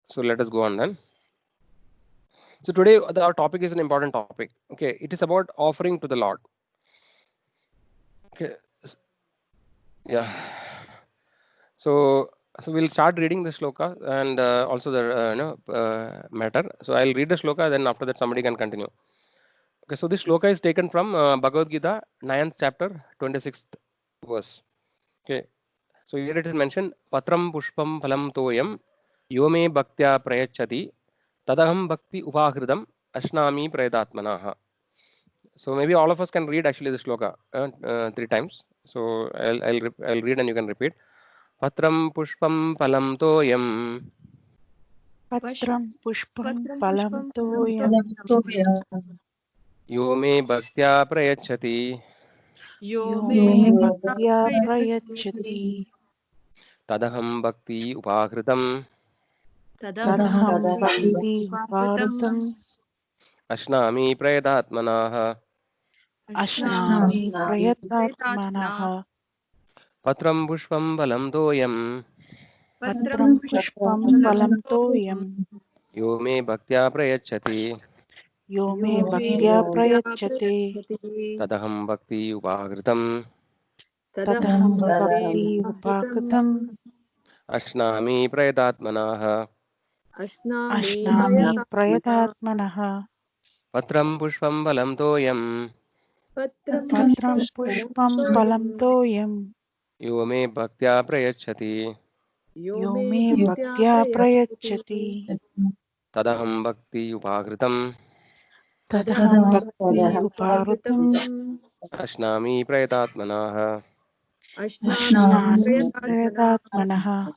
So let us go on then. So today our topic is an important topic. Okay, it is about offering to the Lord. Okay, yeah. So we'll start reading the shloka and also the matter. So I'll read the shloka, then after that somebody can continue. Okay, so this shloka is taken from Bhagavad Gita, 9th chapter, 26th verse. Okay, so here it is mentioned, Patram Pushpam Phalam Toyam Yome Bhaktya Prayachati Tadaham Bhakti Upahridam Ashnami Prayadatmanaha. So maybe all of us can read actually the shloka three times. So I'll read and you can repeat. Patram Pushpam Phalam Toyam Patram pushpam Patram palam pushpam toyam Yome Bhaktya Prayachati yo yo me me bhakta bhaktya prayachati prayachati Tadaham Bhakti Upahridam tadaham tadaham bhakti bhakti upahritam bharatam Ashnami Prayadatmanaha. ashnami ashnami pretatmana prayatatmanaha Patram Pushpam Phalam Toyam patram patram pushpam pushpam phalam palam toyam toyam Yome Bhaktya Prayachati yo yo me me bhaktya bhaktya prayachate prayachati Tadaham Bhakti Upahridam tadaham tadaham bhakti bhakti upahritam upakritam Ashnami Prayadatmanaha. ashnami ashnami prayatatmana prayatatmanaha Patram Pushpam Phalam Toyam patram patram pushpam phalam pushpam palam toyam toyam Yome Bhaktya Prayachati yo yo me me bhaktya bhaktya prayachati prayachati Tadaham Bhakti Upahritam tadaham tadaham bhakti bhakti upahritam uparatam Ashnami Prayadatmanaha. ashnami ashnami prayatatmana prayatatmanaha.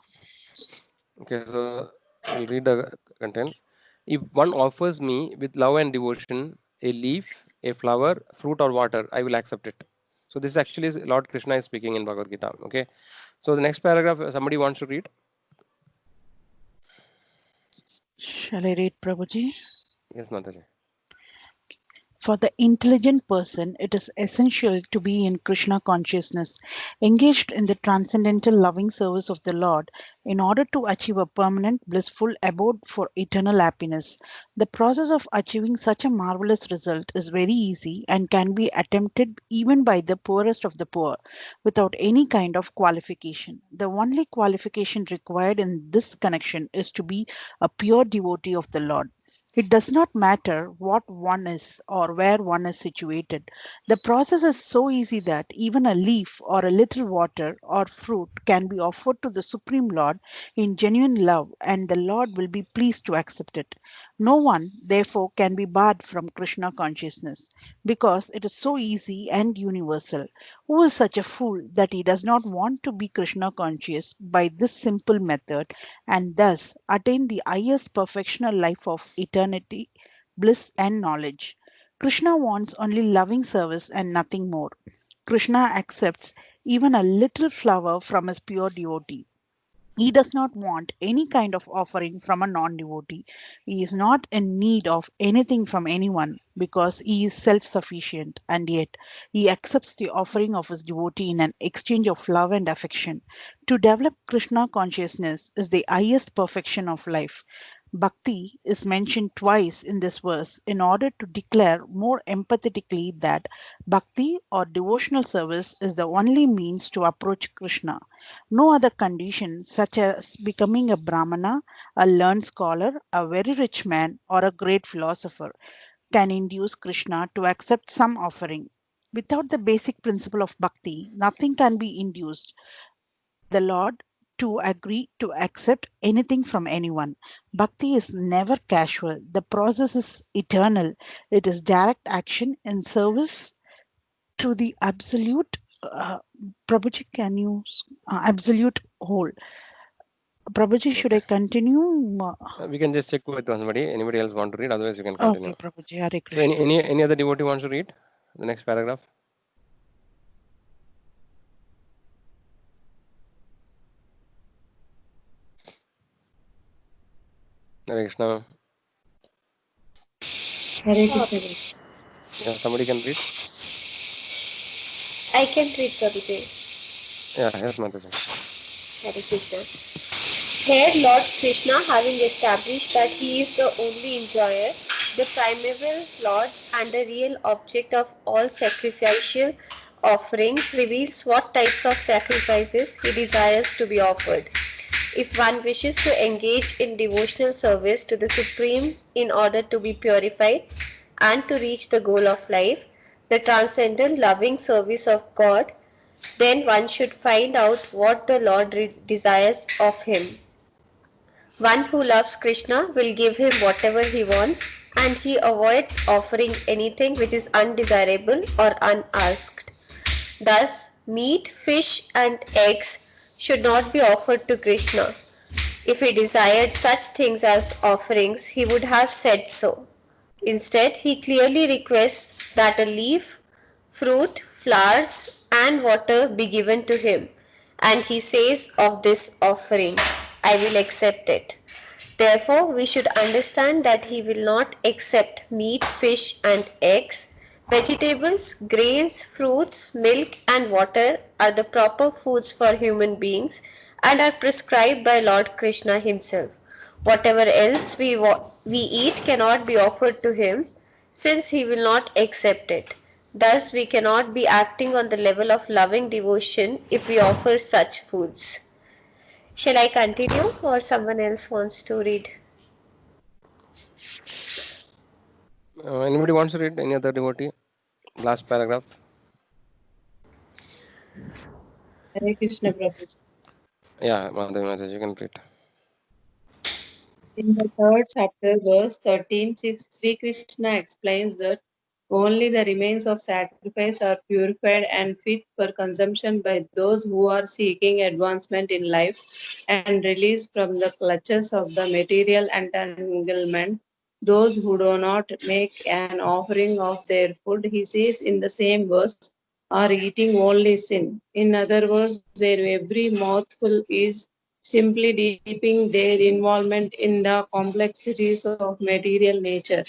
Okay, so we'll read the content. If one offers me with love and devotion a leaf, a flower, fruit, or water, I will accept it. So this actually is Lord Krishna is speaking in Bhagavad Gita. Okay. So the next paragraph, somebody wants to read. Shall I read, Prabhuji? Yes, Mataji. For the intelligent person, it is essential to be in Krishna consciousness, engaged in the transcendental loving service of the Lord in order to achieve a permanent blissful abode for eternal happiness. The process of achieving such a marvelous result is very easy and can be attempted even by the poorest of the poor without any kind of qualification. The only qualification required in this connection is to be a pure devotee of the Lord. It does not matter what one is or where one is situated. The process is so easy that even a leaf or a little water or fruit can be offered to the Supreme Lord in genuine love, and the Lord will be pleased to accept it. No one, therefore, can be barred from Krishna consciousness because it is so easy and universal. Who is such a fool that he does not want to be Krishna conscious by this simple method and thus attain the highest perfectional life of eternity, bliss, and knowledge? Krishna wants only loving service and nothing more. Krishna accepts even a little flower from his pure devotee. He does not want any kind of offering from a non devotee. He is not in need of anything from anyone because he is self sufficient, and yet he accepts the offering of his devotee in an exchange of love and affection. To develop Krishna consciousness is the highest perfection of life. Bhakti is mentioned twice in this verse in order to declare more empathetically that bhakti or devotional service is the only means to approach Krishna. No other condition, such as becoming a Brahmana, a learned scholar, a very rich man, or a great philosopher, can induce Krishna to accept some offering. Without the basic principle of bhakti, nothing can be induced the Lord to agree to accept anything from anyone. Bhakti is never casual, the process is eternal. It is direct action in service to the absolute. Prabhuji, can you absolute whole? Prabhuji, should Okay. I continue? We can just check with somebody. Anybody else want to read? Otherwise, you can Okay, continue. Prabhuji, Hare So any Krishna. any other devotee wants to read the next paragraph? Hare Krishna. Hare Krishna. Yeah, somebody can read. I can read Prabhuji. Yeah, yes, Mataji. Hare Krishna. Here, Lord Krishna, having established that he is the only enjoyer, the primeval Lord, and the real object of all sacrificial offerings, reveals what types of sacrifices he desires to be offered. If one wishes to engage in devotional service to the Supreme in order to be purified and to reach the goal of life, the transcendental loving service of God, then one should find out what the Lord desires of him. One who loves Krishna will give him whatever he wants, and he avoids offering anything which is undesirable or unasked. Thus, meat, fish, and eggs should not be offered to Krishna. If he desired such things as offerings, he would have said so. Instead, he clearly requests that a leaf, fruit, flowers, and water be given to him. And he says of this offering, I will accept it. Therefore, we should understand that he will not accept meat, fish, and eggs. Vegetables, grains, fruits, milk, and water are the proper foods for human beings and are prescribed by Lord Krishna himself. Whatever else we eat cannot be offered to him since he will not accept it. Thus, we cannot be acting on the level of loving devotion if we offer such foods. Shall I continue or someone else wants to read? Anybody wants to read any other devotee? Last paragraph. Hare Krishna Prabhu. Yeah, Madhavi Mataji, you can read. In the third chapter, verse 13, Sri Krishna explains that only the remains of sacrifice are purified and fit for consumption by those who are seeking advancement in life and release from the clutches of the material entanglement. Those who do not make an offering of their food, he says in the same verse, are eating only sin. In other words, their every mouthful is simply deepening their involvement in the complexities of material nature.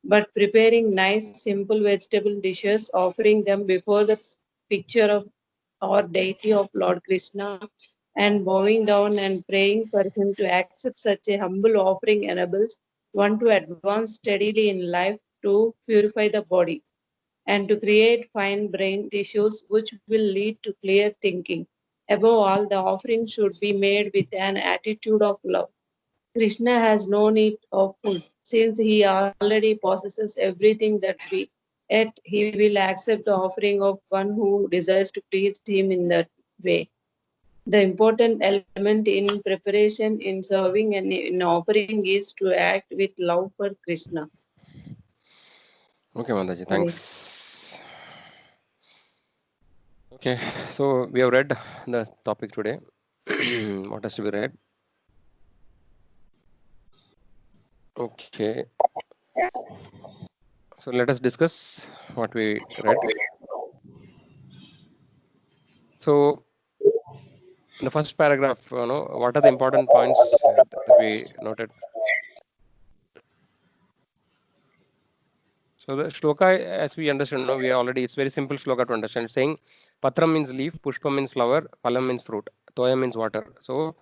But preparing nice, simple vegetable dishes, offering them before the picture of or deity of Lord Krishna, and bowing down and praying for him to accept such a humble offering enables one to advance steadily in life to purify the body and to create fine brain tissues which will lead to clear thinking. Above all, the offering should be made with an attitude of love. Krishna has no need of food since he already possesses everything that we yet he will accept the offering of one who desires to please him in that way. The important element in preparation, in serving, and in offering is to act with love for Krishna. Okay, Mataji, thanks. Okay, so we have read the topic today. What has to be read? Okay. So let us discuss what we read. So in the first paragraph, what are the important points that we noted? So the shloka, as we understand, we already, it's very simple shloka to understand. It's saying patram means leaf, pushpa means flower, phalam means fruit, toya means water. So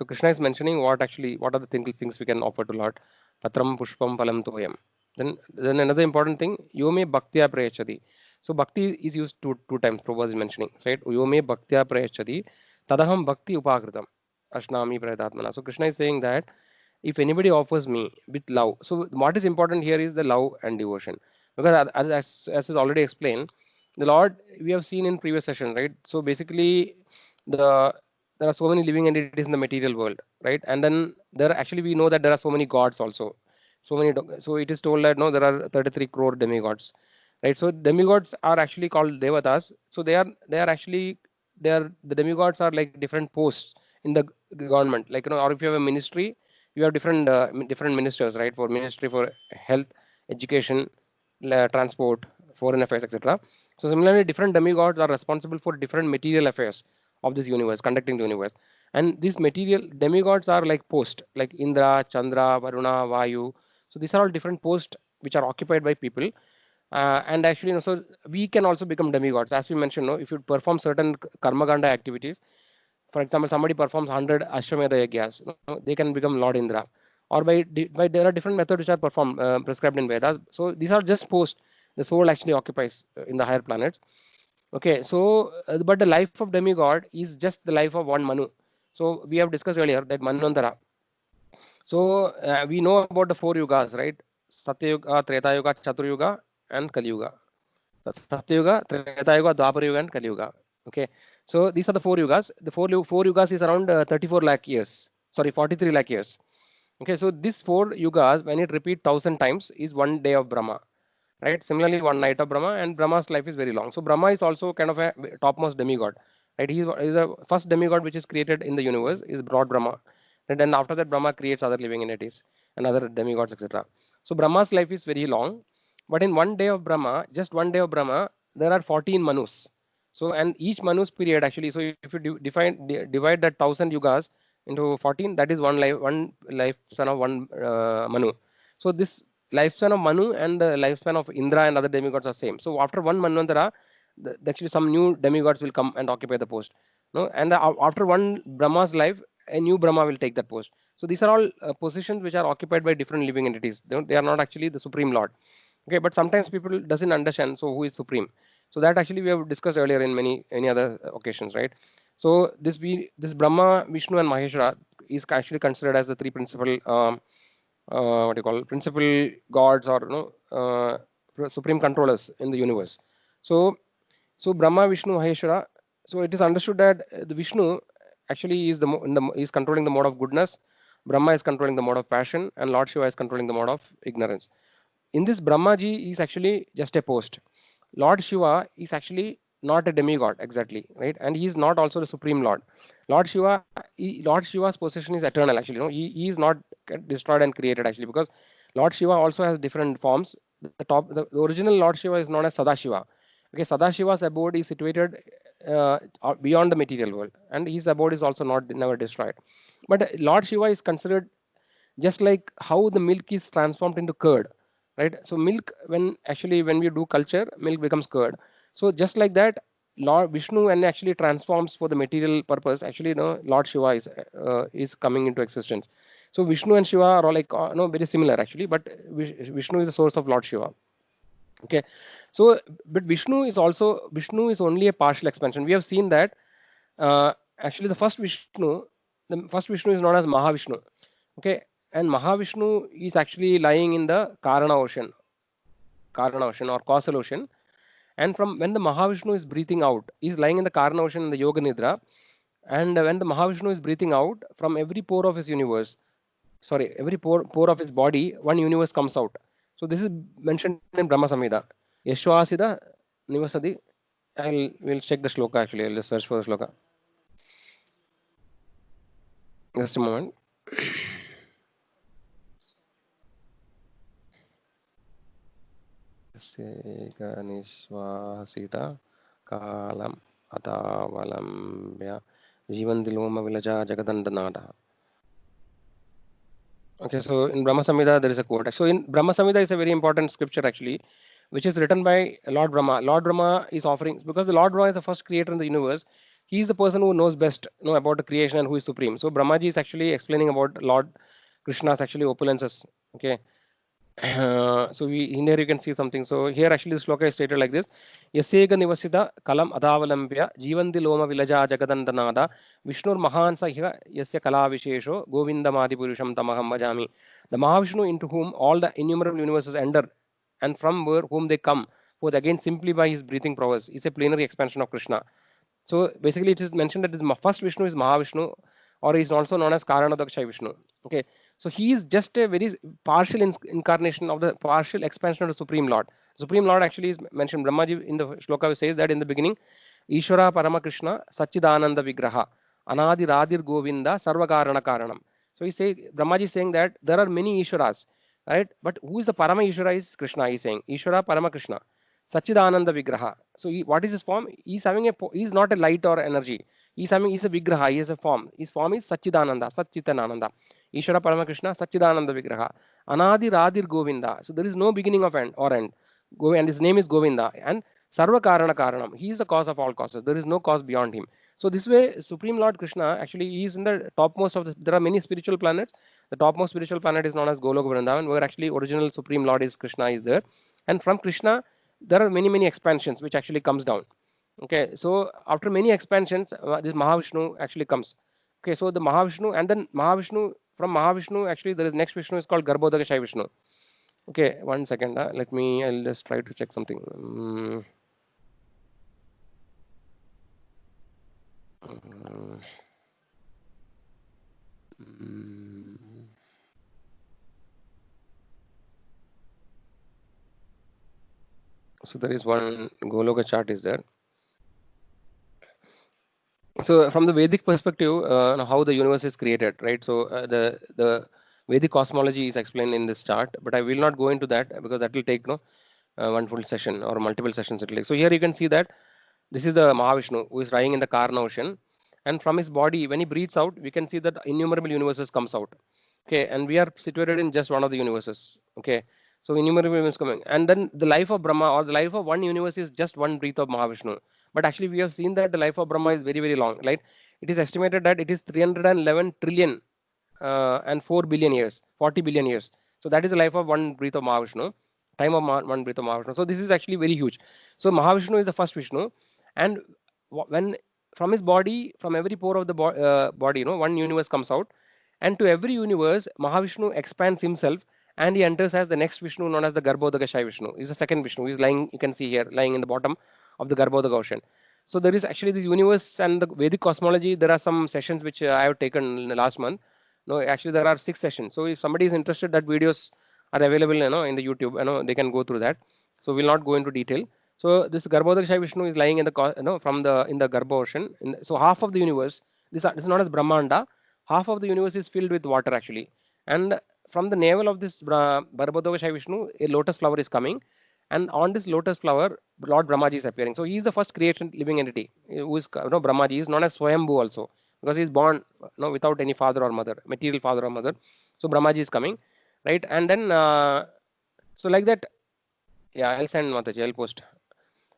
Krishna is mentioning what are the things we can offer to Lord. Patram, pushpam, phalam, toyam. Then another important thing, yome bhaktya prayachati. So bhakti is used two times. Prabhupada is mentioning, right? Yome bhaktya prayachati, tadaham bhakti upakritam, ashnami prayadatmana. So Krishna is saying that if anybody offers me with love, so what is important here is the love and devotion, because as is already explained, the Lord, we have seen in previous session, right? So basically there are so many living entities in the material world, right? And then there actually, we know that there are so many gods also, so it is told that no, there are 33 crore demigods, right? So demigods are actually called devatas. So they are actually, the demigods are like different posts in the government, like, or if you have a ministry, you have different ministers, right? For ministry for health, education, transport, foreign affairs, etc. So similarly, different demigods are responsible for different material affairs of this universe, conducting the universe. And these material demigods are like posts, like Indra, Chandra, Varuna, Vayu. So these are all different posts which are occupied by people. And actually, so we can also become demigods, as we mentioned. No, if you perform certain karma ganda activities, For example, somebody performs 100 Ashwamedha Yagyas, they can become Lord Indra. Or by there are different methods which are performed, prescribed in Vedas. So these are just posts the soul actually occupies in the higher planets. Okay, so but the life of demigod is just the life of one Manu. So we have discussed earlier that Manvantara. So we know about the 4 yugas, right? Satyuga, Treta Yuga, Chaturyuga, and Kali Yuga. Satyuga, Treta Yuga, Dwapara Yuga, and Kali Yuga. Okay, so these are the 4 yugas. The four yugas is around 34 lakh years. Sorry, 43 lakh years. Okay, so this 4 yugas, when it repeat 1,000 times, is 1 day of Brahma. Right? Similarly, 1 night of Brahma, and Brahma's life is very long. So Brahma is also kind of a topmost demigod. Right? He is the first demigod which is created in the universe, is Lord Brahma. And then after that, Brahma creates other living entities and other demigods, etc. So Brahma's life is very long. But in 1 day of Brahma, just 1 day of Brahma, there are 14 Manus. So, and each Manu's period actually, so if you divide that 1,000 yugas into 14, that is one lifespan of one Manu. So this lifespan of Manu and the lifespan of Indra and other demigods are same. So after one Manvantara, actually some new demigods will come and occupy the post. No, and after one Brahma's life, a new Brahma will take that post. So these are all positions which are occupied by different living entities. They are not actually the Supreme Lord. Okay, but sometimes people doesn't understand. So who is Supreme? So that actually we have discussed earlier in any other occasions, right? So this Brahma, Vishnu, and Maheshwara is actually considered as the three principal what do you call principal gods, or supreme controllers in the universe. So Brahma, Vishnu, Maheshwara. So it is understood that the Vishnu actually is is controlling the mode of goodness. Brahma is controlling the mode of passion, and Lord Shiva is controlling the mode of ignorance. In this, Brahmaji is actually just a post. Lord Shiva is actually not a demigod exactly, right? And he is not also the supreme Lord. Lord Shiva's position is eternal actually. He is not destroyed and created actually, because Lord Shiva also has different forms. The original Lord Shiva is known as Sadashiva. Okay, Sadashiva's abode is situated beyond the material world, and his abode is also never destroyed. But Lord Shiva is considered just like how the milk is transformed into curd, right? So milk, when we do culture, milk becomes curd. So just like that, Lord Vishnu, when actually transforms for the material purpose, actually Lord Shiva is coming into existence. So Vishnu and Shiva are all like very similar actually, but Vishnu is the source of Lord Shiva. Okay, so but Vishnu is only a partial expansion. We have seen that actually the first Vishnu is known as Mahavishnu. Okay, and Mahavishnu is actually lying in the Karana ocean or causal ocean. And from when the Mahavishnu is breathing out, he is lying in the Karana ocean in the Yoga Nidra. And when the Mahavishnu is breathing out, from every pore of his every pore of his body, one universe comes out. So this is mentioned in Brahma Samhita. Yashwasida Nivasadi. We'll check the shloka actually. I'll just search for the shloka. Just a moment. Nishwasita Kalam Atavalambya Jivandiloma Vilaja Jagadandanada. Okay, so in Brahma Samhita there is a quote. So in Brahma Samhita is a very important scripture actually, which is written by Lord Brahma. Lord Brahma is offering, because the Lord Brahma is the first creator in the universe. He is the person who knows best about the creation and who is supreme. So Brahmaji is actually explaining about Lord Krishna's actually opulences. Okay. So in here you can see something. So here actually the sloka is stated like this: Yasega Nivasita Kalam Adavalambya Jivandi Loma Vilaja Jagadandanada Vishnur Mahan Sahiva Yasya Kala Vishesho Govindamadi Purusham Tamaham Bhajami. The Mahavishnu, into whom all the innumerable universes enter, and from whom they come forth again simply by his breathing prowess, is a plenary expansion of Krishna. So basically it is mentioned that this first Vishnu is Mahavishnu, or he is also known as Karanadaksha Vishnu. Okay, so he is just a very partial incarnation of the partial expansion of the Supreme Lord. Supreme Lord actually is mentioned. Brahmaji in the shloka says that in the beginning, Ishvara Parama Krishna Sachidananda Vigraha Anadi Radir Govinda Sarvakarana Karanam. So he says, Brahmaji is saying that there are many Ishwaras, right? But who is the Parama Ishvara is Krishna. He is saying Ishvara Parama Krishna Sachidananda Vigraha. So what is his form? He is not a light or energy. He's a Vigraha. He is a form. His form is Sachidananda, Satchitananda. Ishvara Paramakrishna, Sachidananda Vigraha. Anadi Radir Govinda. So there is no beginning of end or end. And his name is Govinda. And Sarva Karana Karanam. He is the cause of all causes. There is no cause beyond him. So this way, Supreme Lord Krishna actually is in the topmost of the. There are many spiritual planets. The topmost spiritual planet is known as Goloka Vrindavan, where actually original Supreme Lord is Krishna is there. And from Krishna, there are many expansions which actually comes down. Okay, so after many expansions, this Mahavishnu actually comes. Okay, so the Mahavishnu and then Mahavishnu, from Mahavishnu actually there is next Vishnu is called Garbhodaka Shai Vishnu. Okay, 1 second. I'll just try to check something. So there is one Goloka chart is there. So from the Vedic perspective, how the universe is created, right? So the Vedic cosmology is explained in this chart, but I will not go into that because that will take one full session or multiple sessions. It will take. So here you can see that this is the Mahavishnu who is lying in the Karna ocean, and from his body, when he breathes out, we can see that innumerable universes comes out. Okay, and we are situated in just one of the universes. Okay, so innumerable universes coming, and then the life of Brahma or the life of one universe is just one breath of Mahavishnu. But actually, we have seen that the life of Brahma is very long. Right? It is estimated that it is 311 trillion and 4 billion years, 40 billion years. So that is the life of one breath of Mahavishnu, time of one breath of Mahavishnu. So this is actually very huge. So Mahavishnu is the first Vishnu, and when from his body, from every pore of the body, one universe comes out, and to every universe, Mahavishnu expands himself, and he enters as the next Vishnu known as the Garbhodaka Shai Vishnu. He's the second Vishnu. He's lying, you can see here, lying in the bottom of the Garbhodaka ocean. So there is actually this universe and the Vedic cosmology. There are some sessions which I have taken in the last month. No, actually there are 6 sessions. So if somebody is interested, that videos are available, in the YouTube. They can go through that. So we'll not go into detail. So this Garbhodaka Shai Vishnu is lying in the from the in the Garbha ocean. So half of the universe, this is known as Brahmanda. Half of the universe is filled with water actually, and from the navel of this Garbhodaka Shai Vishnu, a lotus flower is coming, and on this lotus flower, Lord Brahmaji is appearing. So he is the first creation living entity. Who is Brahmaji is known as Swayambhu also, because he is born without any father or mother, material father or mother. So Brahmaji is coming, right? And then so like that, yeah, I'll send Mataji, I'll post.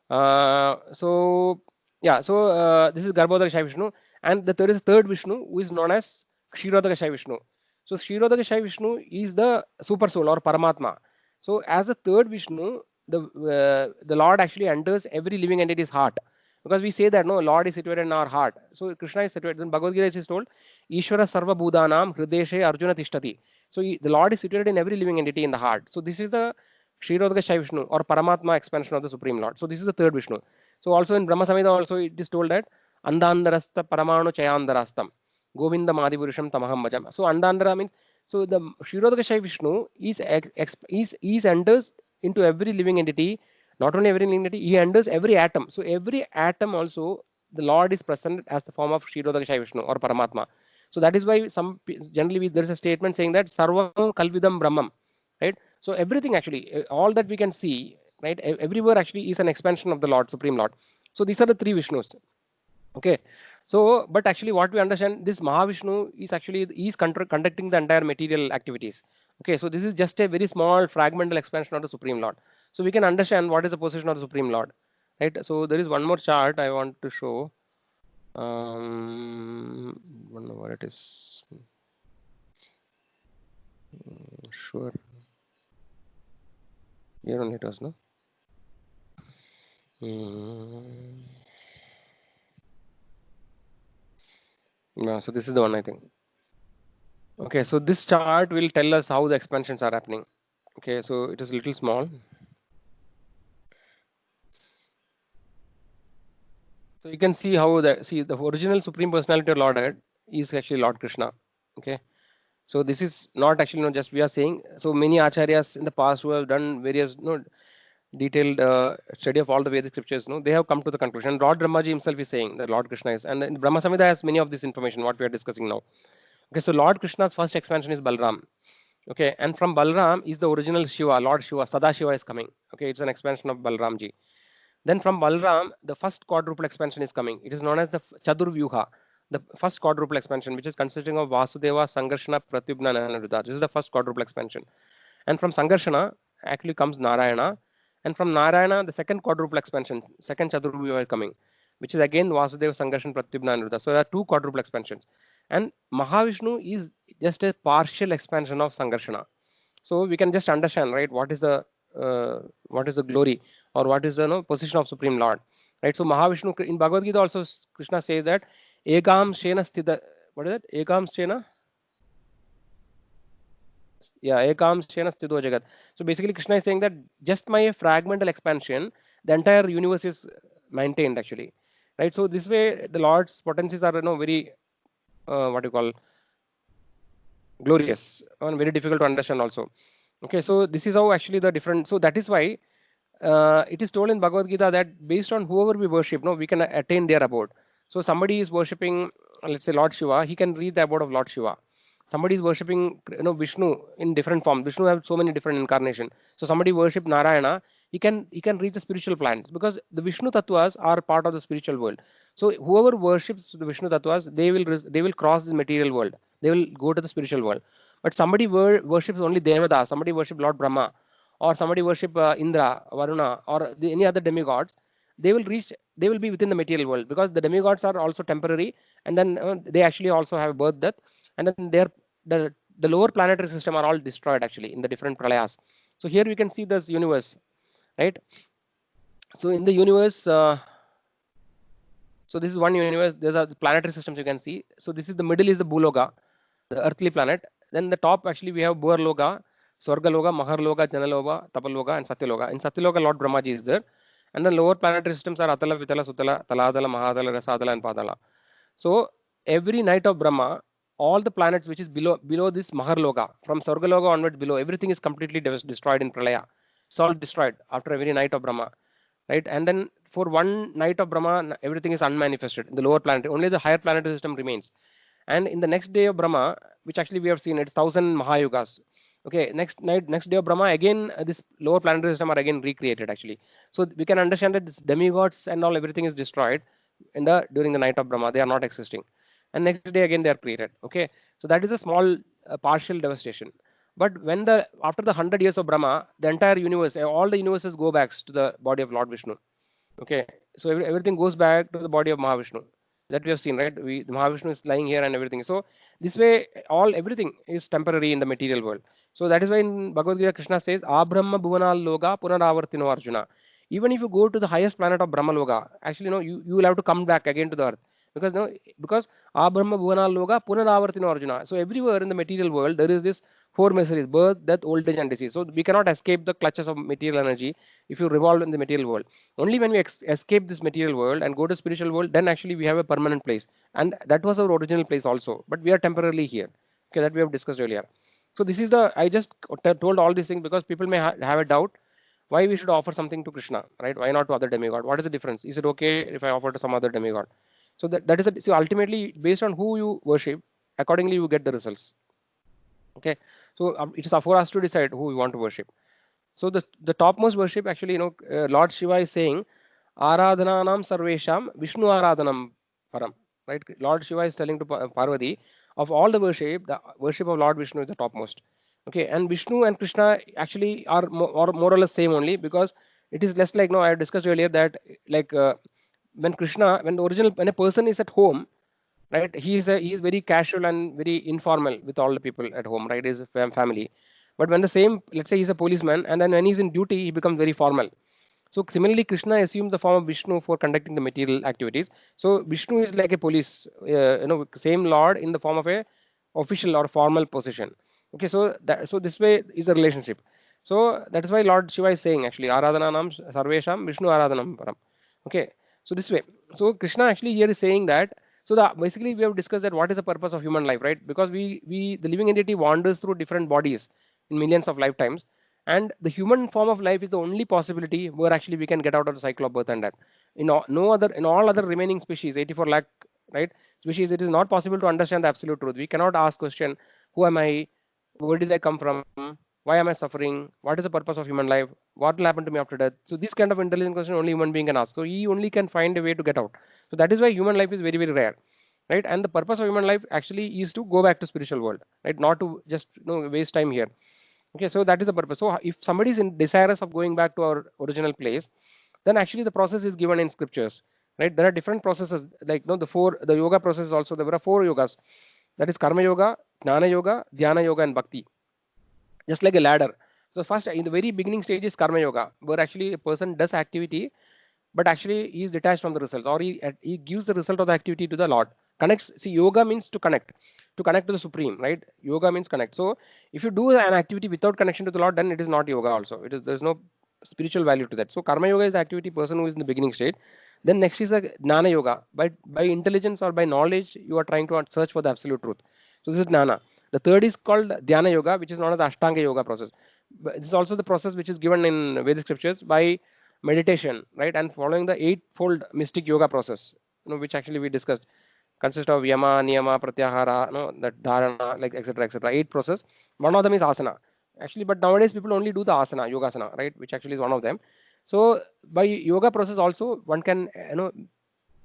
So yeah, so this is Garbhodaka Shai Vishnu, and there is a third Vishnu who is known as Kshirodaka Shai Vishnu. So Kshirodaka Shai Vishnu is the super soul or Paramatma. So as the third Vishnu, the Lord actually enters every living entity's heart, because we say that Lord is situated in our heart. So Krishna is situated in Bhagavad Gita. It is told, Ishvara Sarva Bhudanam Hrideshe Arjuna Tishtati. So the Lord is situated in every living entity in the heart. So this is the Kshirodaka Shai Vishnu or Paramatma expansion of the Supreme Lord. So this is the third Vishnu. So also in Brahma Samhita also it is told that Andandarasta Paramanu Chayandarastam Govinda Madipurusham Tamaham Bhajam. So Andandara means, so the Kshirodaka Shai Vishnu is enters into every living entity. Not only every living entity, he enters every atom. So every atom also the Lord is present as the form of Kshirodaka Shai Vishnu or Paramatma. So that is why generally there is a statement saying that Sarvam Kalvidam Brahmam, right? So everything actually, all that we can see, right? Everywhere actually is an expansion of the Lord, Supreme Lord. So these are the 3 Vishnus. Okay. So, but actually what we understand, this Mahavishnu is conducting the entire material activities. Okay. So this is just a very small fragmental expansion of the Supreme Lord. So we can understand what is the position of the Supreme Lord, right? So there is one more chart I want to show. I don't know where it is. Sure. Here only it was, no? Yeah, so this is the one I think. Okay, so this chart will tell us how the expansions are happening. Okay, so it is a little small. So you can see how the original Supreme Personality of Lordhead is actually Lord Krishna. Okay, so this is not actually just we are saying. So many acharyas in the past who have done various detailed study of all the Vedic scriptures, they have come to the conclusion. Lord Brahmaji himself is saying that Lord Krishna is, and the Brahma Samhita has many of this information what we are discussing now. Okay, so Lord Krishna's first expansion is Balram. Okay, and from Balram is the original Shiva, Lord Shiva, Sadashiva is coming. Okay, it's an expansion of Balramji. Then from Balram, the first quadruple expansion is coming. It is known as the Chadurvyuha, the first quadruple expansion, which is consisting of Vasudeva, Sangarshana, Pratyubhna, and Anuruddha. This is the first quadruple expansion. And from Sangarshana actually comes Narayana, and from Narayana the second quadruple expansion, second Chaturvyuha is coming, which is again Vasudeva, Sankarshan, Pratyumna, Aniruddha. So there are two quadruple expansions, and Mahavishnu is just a partial expansion of Sankarshana. So we can just understand, right, what is the glory, or what is the position of Supreme Lord, right? So Mahavishnu in Bhagavad Gita also Krishna says that Ekam Shena Sthita, what is it? Ekam Shena, yeah, Ekam Shena Sthito Jagat. So basically Krishna is saying that just by a fragmental expansion, the entire universe is maintained actually, right? So this way the Lord's potencies are very what you call glorious and very difficult to understand also. Okay, so this is how actually the different. So that is why it is told in Bhagavad Gita that based on whoever we worship, no, we can attain their abode. So somebody is worshipping, let's say Lord Shiva, he can reach the abode of Lord Shiva. Somebody is worshipping, Vishnu in different form. Vishnu has so many different incarnations. So somebody worship Narayana, he can reach the spiritual plans, because the Vishnu tattvas are part of the spiritual world. So whoever worships the Vishnu tattvas, they will cross the material world. They will go to the spiritual world. But somebody worships only Devada, somebody worship Lord Brahma, or somebody worship Indra, Varuna, or any other demigods, they will be within the material world, because the demigods are also temporary, and then they actually also have birth, death, and then the lower planetary system are all destroyed actually in the different pralayas. So here we can see this universe, right? So in the universe, so this is one universe. There are the planetary systems you can see. So this is the middle is the Bhuloka, the earthly planet. Then the top actually we have Bhuarloka, Swargaloka, Maharloka, Janaloka, Tapaloka, and Satyaloka. In Satyaloka, Lord Brahmaji is there. And the lower planetary systems are Atala, Vitala, Sutala, Taladala, Mahadala, Rasadala, and Padala. So every night of Brahma, all the planets which is below this Maharloka, from Swargaloka onwards below, everything is completely destroyed in Pralaya. It's all destroyed after every night of Brahma, right? And then for one night of Brahma, everything is unmanifested in the lower planet. Only the higher planetary system remains. And in the next day of Brahma, which actually we have seen, it's 1,000 Mahayugas. Okay, next day of Brahma, again this lower planetary system are again recreated actually. So we can understand that this demigods and all everything is destroyed during the night of Brahma. They are not existing, and next day again they are created. Okay, so that is a small partial devastation. But when after the 100 years of Brahma, the entire universe, all the universes go back to the body of Lord Vishnu. Okay, so everything goes back to the body of Mahavishnu that we have seen, right? The Mahavishnu is lying here and everything. So this way, everything is temporary in the material world. So that is why in Bhagavad Gita, Krishna says, Abrahma Bhuvanal Loga Punaravartino Arjuna. Even if you go to the highest planet of Brahma Loga, actually, you will have to come back again to the earth. Because Abrahma Bhuvanal Loga Punaravartino Arjuna. So everywhere in the material world, there is this four miseries: birth, death, old age, and disease. So we cannot escape the clutches of material energy if you revolve in the material world. Only when we escape this material world and go to spiritual world, then actually we have a permanent place. And that was our original place also. But we are temporarily here. Okay, that we have discussed earlier. So this is I just told all these things because people may have a doubt why we should offer something to Krishna, right? Why not to other demigod? What is the difference? Is it okay if I offer to some other demigod? So that is so ultimately based on who you worship, accordingly you get the results. Okay, so it is for us to decide who we want to worship. So the topmost worship actually, Lord Shiva is saying, Aradhananam Sarvesham Vishnu Aradhanam Param. Right? Lord Shiva is telling to Parvati, of all the worship of Lord Vishnu is the topmost. Okay, and Vishnu and Krishna actually are more or less same only, because it is less like, I discussed earlier that like when a person is at home, right, he is very casual and very informal with all the people at home, right, his family. But when let's say he's a policeman, and then when he's in duty, he becomes very formal. So similarly, Krishna assumes the form of Vishnu for conducting the material activities. So Vishnu is like a police, same Lord in the form of a official or formal position. Okay, so this way is a relationship. So that is why Lord Shiva is saying actually, Aradhananam Sarvesham Vishnu Aradhanam Param. Okay, so this way. So Krishna actually here is saying that. So basically we have discussed that what is the purpose of human life, right? Because the living entity wanders through different bodies in millions of lifetimes, and the human form of life is the only possibility where actually we can get out of the cycle of birth and death. In all other remaining species, 84 lakh, right, species, it is not possible to understand the absolute truth. We cannot ask question, who am I? Where did I come from? Why am I suffering? What is the purpose of human life? What will happen to me after death? So this kind of intelligent question only human being can ask. So he only can find a way to get out. So that is why human life is very, very rare, right? And the purpose of human life actually is to go back to spiritual world, right? Not to just waste time here. Okay, so that is the purpose. So if somebody is desirous of going back to our original place, then actually the process is given in scriptures, right? There are different processes, like the yoga process also. There were 4 yogas, that is karma yoga, jnana yoga, dhyana yoga, and bhakti, just like a ladder. So first, in the very beginning stage is karma yoga, where actually a person does activity, but actually he is detached from the results, or he gives the result of the activity to the Lord. Connects. See, yoga means to connect to the Supreme, right? Yoga means connect. So if you do an activity without connection to the Lord, then it is not yoga. Also, there's no spiritual value to that. So karma yoga is the activity person who is in the beginning state. Then next is the jnana yoga. By intelligence or by knowledge, you are trying to search for the absolute truth. So this is jnana. The third is called dhyana yoga, which is known as the Ashtanga yoga process. This is also the process which is given in Vedic scriptures by meditation, right, and following the eightfold mystic yoga process, which actually we discussed, consists of yama, niyama, pratyahara, that dharana, like etc. etc. 8 process. One of them is asana, actually, but nowadays people only do the asana, yogasana, right, which actually is one of them. So by yoga process also one can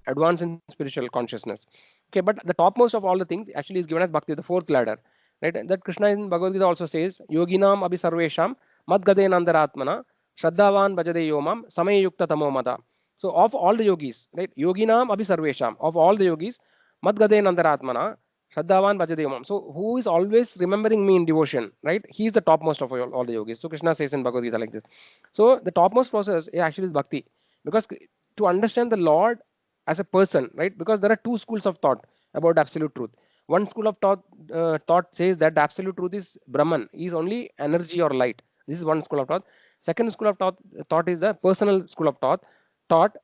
advance in spiritual consciousness. Okay, but the topmost of all the things actually is given as bhakti, the fourth ladder, right? And that Krishna in Bhagavad Gita also says, yoginam abhi sarvesham mad gade nandaratmana shraddhavan bhajade yomam samay yukta tamo mada. So of all the yogis, right, yoginam abhi sarvesham, of all the yogis, mad gade nandaratmana shraddhavan bhajade yomam. So who is always remembering me in devotion, right? He is the topmost of all the yogis. So Krishna says in Bhagavad Gita like this. So the topmost process actually is bhakti, because to understand the Lord as a person, right? Because there are 2 schools of thought about absolute truth. One school of thought says that the absolute truth is Brahman, is only energy or light. This is one school of thought. Second school of thought is the personal school of thought,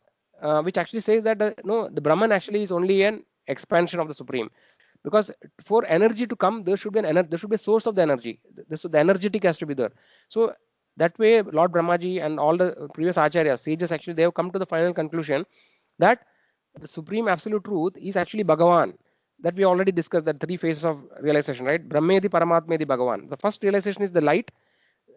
which actually says that no, the Brahman actually is only an expansion of the Supreme. Because for energy to come, there should be there should be a source of the energy. The energetic has to be there. So that way, Lord Brahmaji and all the previous acharyas, sages, actually they have come to the final conclusion that the supreme absolute truth is actually Bhagavan, that we already discussed, that 3 phases of realization, right? Brahmedi, Paramatmedi, Bhagavan. The first realization is the light,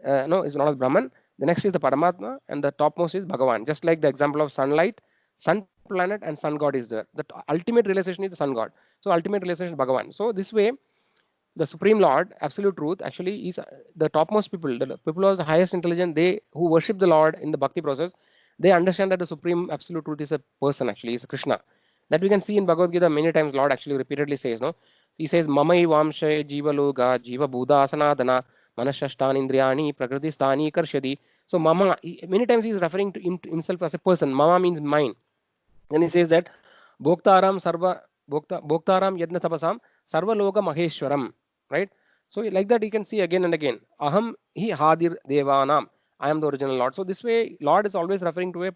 is known as Brahman. The next is the Paramatma, and the topmost is Bhagavan. Just like the example of sunlight, sun planet, and sun god is there. The ultimate realization is the sun god. So ultimate realization is Bhagavan. So this way, the supreme Lord, absolute truth, actually is the topmost people, the people who are the highest intelligence, they who worship the Lord in the bhakti process, they understand that the supreme absolute truth is a person, actually is Krishna. That we can see in Bhagavad Gita many times. Lord actually repeatedly says, no, he says mamai vamshay jiva loga jiva buddha asanadana manashashtan indriyani prakriti stani karshadi. So mama, many times he is referring to himself as a person. Mama means mine. Then he says that bhoktaram sarva bhoktaram yadna tapasam sarva loga maheshwaram, right? So like that you can see again and again, aham hi hadir devanam, I am the original Lord. So this way Lord is always referring to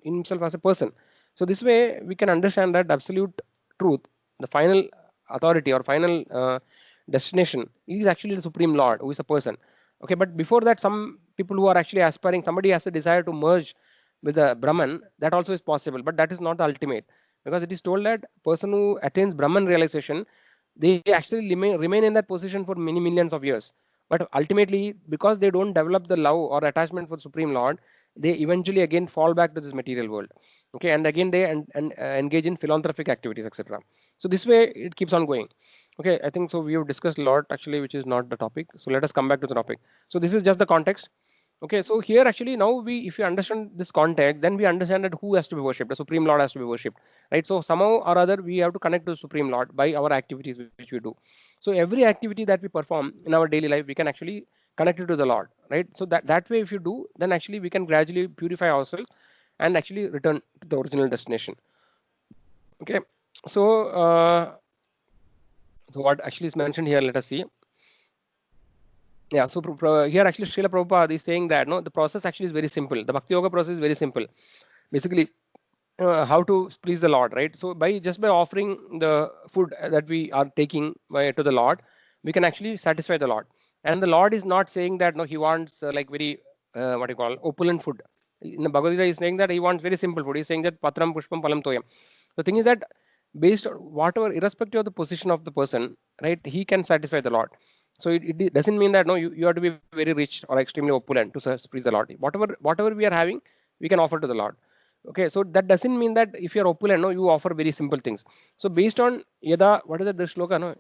himself as a person. So this way we can understand that absolute truth, the final authority or final destination, is actually the supreme Lord, who is a person. Okay, but before that, some people who are actually aspiring, somebody has a desire to merge with the Brahman, that also is possible, but that is not the ultimate, because it is told that person who attains Brahman realization, they actually remain in that position for many millions of years. But ultimately, because they don't develop the love or attachment for Supreme Lord, they eventually again fall back to this material world. Okay, and again they engage in philanthropic activities, etc. So this way it keeps on going. Okay, I think so. We have discussed a lot actually, which is not the topic. So let us come back to the topic. So this is just the context. Okay, so here actually now if you understand this context, then we understand that who has to be worshipped. The Supreme Lord has to be worshipped, right? So somehow or other we have to connect to the Supreme Lord by our activities which we do. So every activity that we perform in our daily life, we can actually connect it to the Lord, right? So that way if you do, then actually we can gradually purify ourselves and actually return to the original destination. Okay, so so what actually is mentioned here, let us see. Yeah, so here actually Srila Prabhupada is saying that no, the process actually is very simple. The Bhakti Yoga process is very simple. Basically, how to please the Lord, right? So just by offering the food that we are taking to the Lord, we can actually satisfy the Lord. And the Lord is not saying that no, he wants like very what you call opulent food. In the Bhagavad Gita, he's saying that he wants very simple food. He's saying that patram pushpam palam toyam. The thing is that based on whatever, irrespective of the position of the person, right, he can satisfy the Lord. So it doesn't mean that no, you have to be very rich or extremely opulent to please the Lord. Whatever we are having, we can offer to the Lord. Okay, so that doesn't mean that if you are opulent, no, you offer very simple things. So based on yada, what is the shloka? No,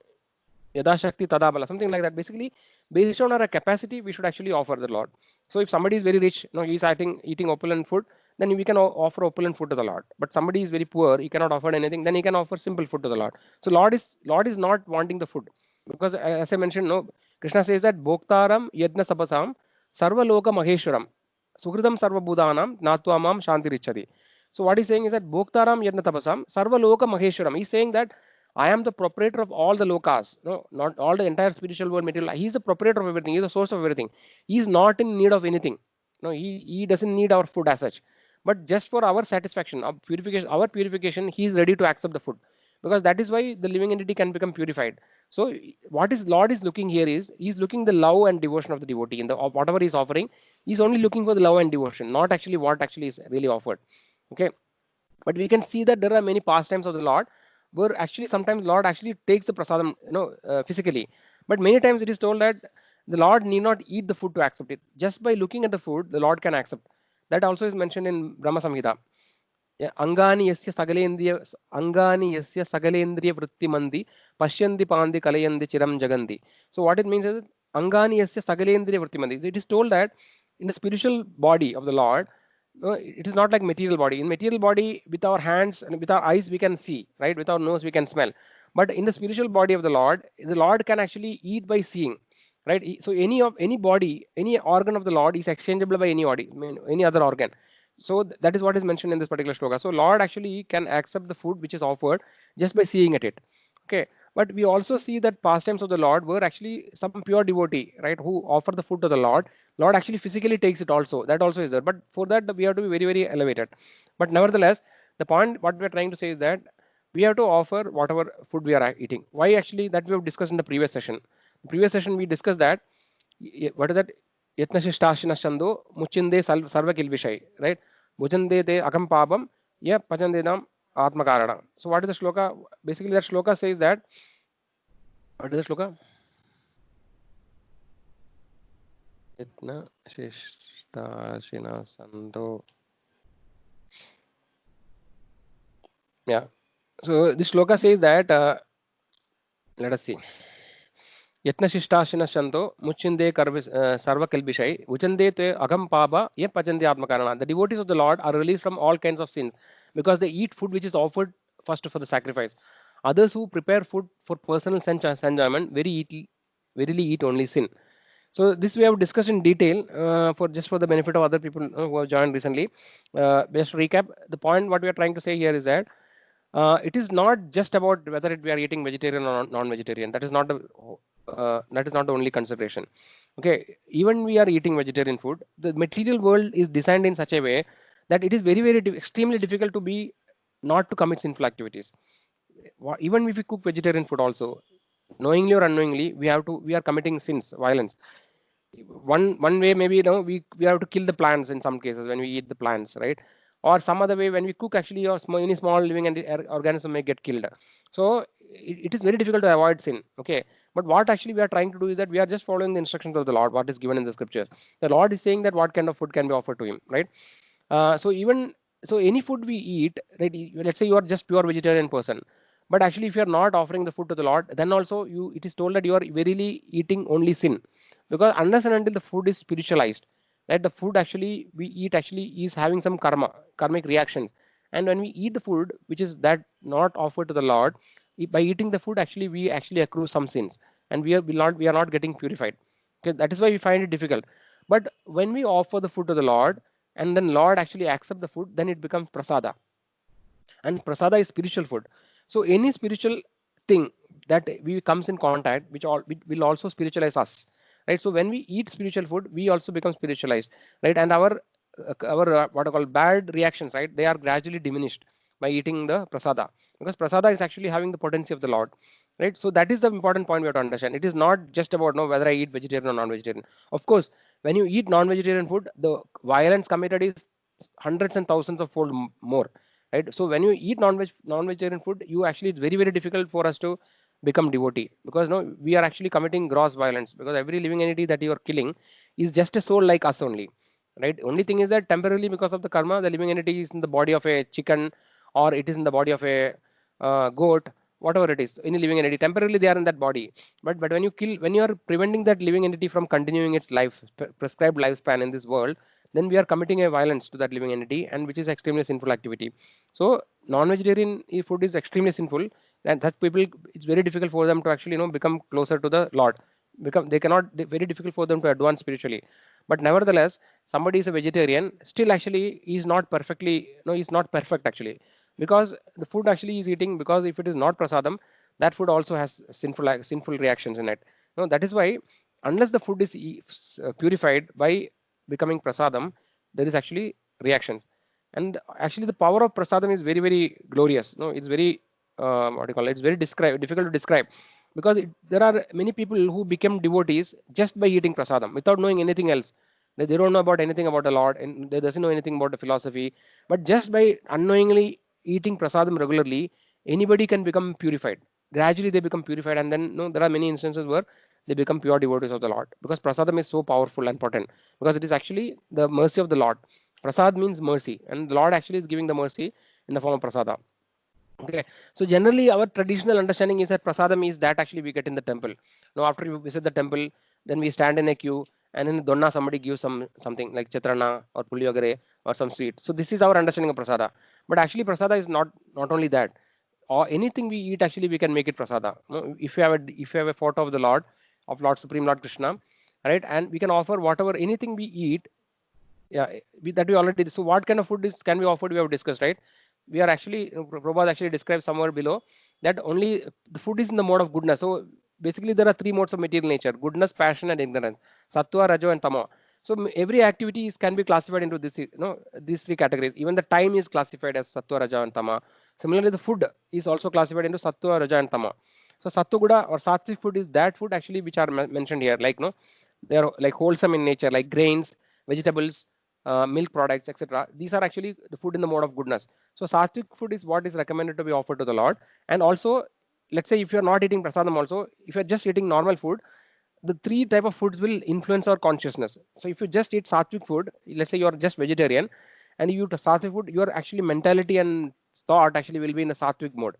Yada Shakti Tada Bala, something like that. Basically, based on our capacity, we should actually offer the Lord. So if somebody is very rich, he's eating opulent food, then we can offer opulent food to the Lord. But somebody is very poor, he cannot afford anything, then he can offer simple food to the Lord. So Lord is not wanting the food, because as I mentioned, no, Krishna says that Bhoktaram Yadna Sabasam Sarva Loka Maheshwaram Sukritam Sarva Buddhanam Natvamam Shanti Richadi. So what he's saying is that Bhoktaram Yadna Tapasam Sarva Loka Maheshwaram. He's saying that I am the proprietor of all the lokas, no, not all the entire spiritual world material. He's the proprietor of everything. He's the source of everything. He's not in need of anything. No, he doesn't need our food as such. But just for our satisfaction, our purification, he is ready to accept the food, because that is why the living entity can become purified. So what is Lord is looking here is he's looking the love and devotion of the devotee in the whatever he's offering. He's only looking for the love and devotion, not actually what actually is really offered. Okay, but we can see that there are many pastimes of the Lord where actually sometimes Lord actually takes the prasadam, physically. But many times it is told that the Lord need not eat the food to accept it. Just by looking at the food, the Lord can accept. That also is mentioned in Brahma Samhita. Angani yasya sagalendriya vritti mandi pashyandi pandi kalayandi chiram jagandi. So what it means is that angani yasya sagalendriya vritti mandi. So it is told that in the spiritual body of the Lord, no, it is not like material body. In material body, with our hands and with our eyes we can see, right? With our nose we can smell. But in the spiritual body of the Lord can actually eat by seeing, right? So any body, any organ of the Lord is exchangeable by any body, any other organ. So that is what is mentioned in this particular shloka. So Lord actually can accept the food which is offered just by seeing at it. Okay, but we also see that pastimes of the Lord were actually some pure devotee, right, who offer the food to the Lord. Lord actually physically takes it also. That also is there. But for that we have to be very, very elevated. But nevertheless, the point what we are trying to say is that we have to offer whatever food we are eating. Why actually that we have discussed in the previous session. The previous session we discussed that what is that? Yatnashishtashinas Chando Muchinde Sarva Kilvishai, right? Bhujande te Akam Pabam, yeah, Pachandedam Atmakarana. So what is the shloka? Basically, that shloka says that. What is the shloka? Yatnashishtashinas Chando. Yeah. So this shloka says that. Let us see. Yatnashishtashinas Muchinde Sarva Kilbishai, Uchande te Agam Paba, Ye Pachandi Atmakarana. The devotees of the Lord are released from all kinds of sins because they eat food which is offered first for the sacrifice. Others who prepare food for personal enjoyment verily eat only sin. So this we have discussed in detail for the benefit of other people who have joined recently. Just to recap, the point what we are trying to say here is that it is not just about whether we are eating vegetarian or non-vegetarian. That is not the only consideration. Okay, even we are eating vegetarian food, the material world is designed in such a way that it is very, very extremely difficult to be not to commit sinful activities. Even if we cook vegetarian food also, knowingly or unknowingly, we are committing sins, violence. One way maybe we have to kill the plants in some cases when we eat the plants, right? Or some other way when we cook actually any small living and organism may get killed. So it is very difficult to avoid sin. Okay, but what actually we are trying to do is that we are just following the instructions of the Lord, what is given in the scriptures. The Lord is saying that what kind of food can be offered to him, right? So any food we eat, right? Let's say you are just pure vegetarian person, but actually if you are not offering the food to the Lord, then also it is told that you are verily eating only sin, because unless and until the food is spiritualized, right, the food actually we eat actually is having some karmic reactions, and when we eat the food which is that not offered to the Lord, by eating the food actually we actually accrue some sins, and we are not getting purified. Okay, that is why we find it difficult. But when we offer the food to the Lord and then Lord actually accept the food, then it becomes prasada, and prasada is spiritual food. So any spiritual thing that we comes in contact which will also spiritualize us, right? So when we eat spiritual food we also become spiritualized, right? And our what I call bad reactions, right, they are gradually diminished by eating the prasada, because prasada is actually having the potency of the Lord, right? So that is the important point we have to understand. It is not just about whether I eat vegetarian or non-vegetarian. Of course, when you eat non-vegetarian food, the violence committed is hundreds and thousands of fold more, right? So when you eat non-vegetarian food, you actually, it's very, very difficult for us to become devotee, because we are actually committing gross violence, because every living entity that you are killing is just a soul like us only, right? Only thing is that temporarily because of the karma, the living entity is in the body of a chicken or it is in the body of a goat. whatever it is, any living entity. Temporarily they are in that body, but when you kill, when you are preventing that living entity from continuing its life, prescribed lifespan in this world, then we are committing a violence to that living entity, and which is extremely sinful activity. So non-vegetarian food is extremely sinful, and that people, it's very difficult for them to actually become closer to the Lord. They cannot, very difficult for them to advance spiritually. But nevertheless, somebody is a vegetarian, still actually is not perfectly, he's not perfect actually, because the food actually is eating, because if it is not prasadam, that food also has sinful reactions in it. That is why unless the food is purified by becoming prasadam, there is actually reactions. And actually the power of prasadam is very, very glorious. It's very what do you call it? It's very difficult to describe, because there are many people who become devotees just by eating prasadam without knowing anything else. They don't know about anything about the Lord, and they doesn't know anything about the philosophy. But just by unknowingly eating prasadam regularly, anybody can become purified. Gradually they become purified, and then there are many instances where they become pure devotees of the Lord, because prasadam is so powerful and potent, because it is actually the mercy of the Lord. Prasad means mercy, and the Lord actually is giving the mercy in the form of prasada. Okay, so generally our traditional understanding is that prasadam is that actually we get in the temple. Now after you visit the temple, then we stand in a queue, and in donna somebody gives something like chitrana or puliyogare or some sweet. So this is our understanding of prasada. But actually prasada is not only that. Or anything we eat, actually we can make it prasada. If you have a photo of the Lord, of Lord Supreme Lord Krishna, right, and we can offer whatever, anything we eat. Yeah, that we already did. So what kind of food is can be offered, we have discussed, right? We are actually, Prabhupada actually described somewhere below that only the food is in the mode of goodness. So basically there are three modes of material nature: goodness, passion, and ignorance. Sattva, rajo, and tamo. So every activity can be classified into this, these three categories. Even the time is classified as sattva, raja, and tama. Similarly, the food is also classified into sattva, raja, and tama. So sattva guda or sattvic food is that food actually which are mentioned here, like they are like wholesome in nature, like grains, vegetables, milk products, etc. These are actually the food in the mode of goodness. So sattvic food is what is recommended to be offered to the Lord. And also, let's say if you are not eating prasadam, also if you are just eating normal food, the three type of foods will influence our consciousness. So if you just eat sattvic food, let's say you are just vegetarian, and you eat sattvic food, your actually mentality and thought actually will be in a sattvic mode.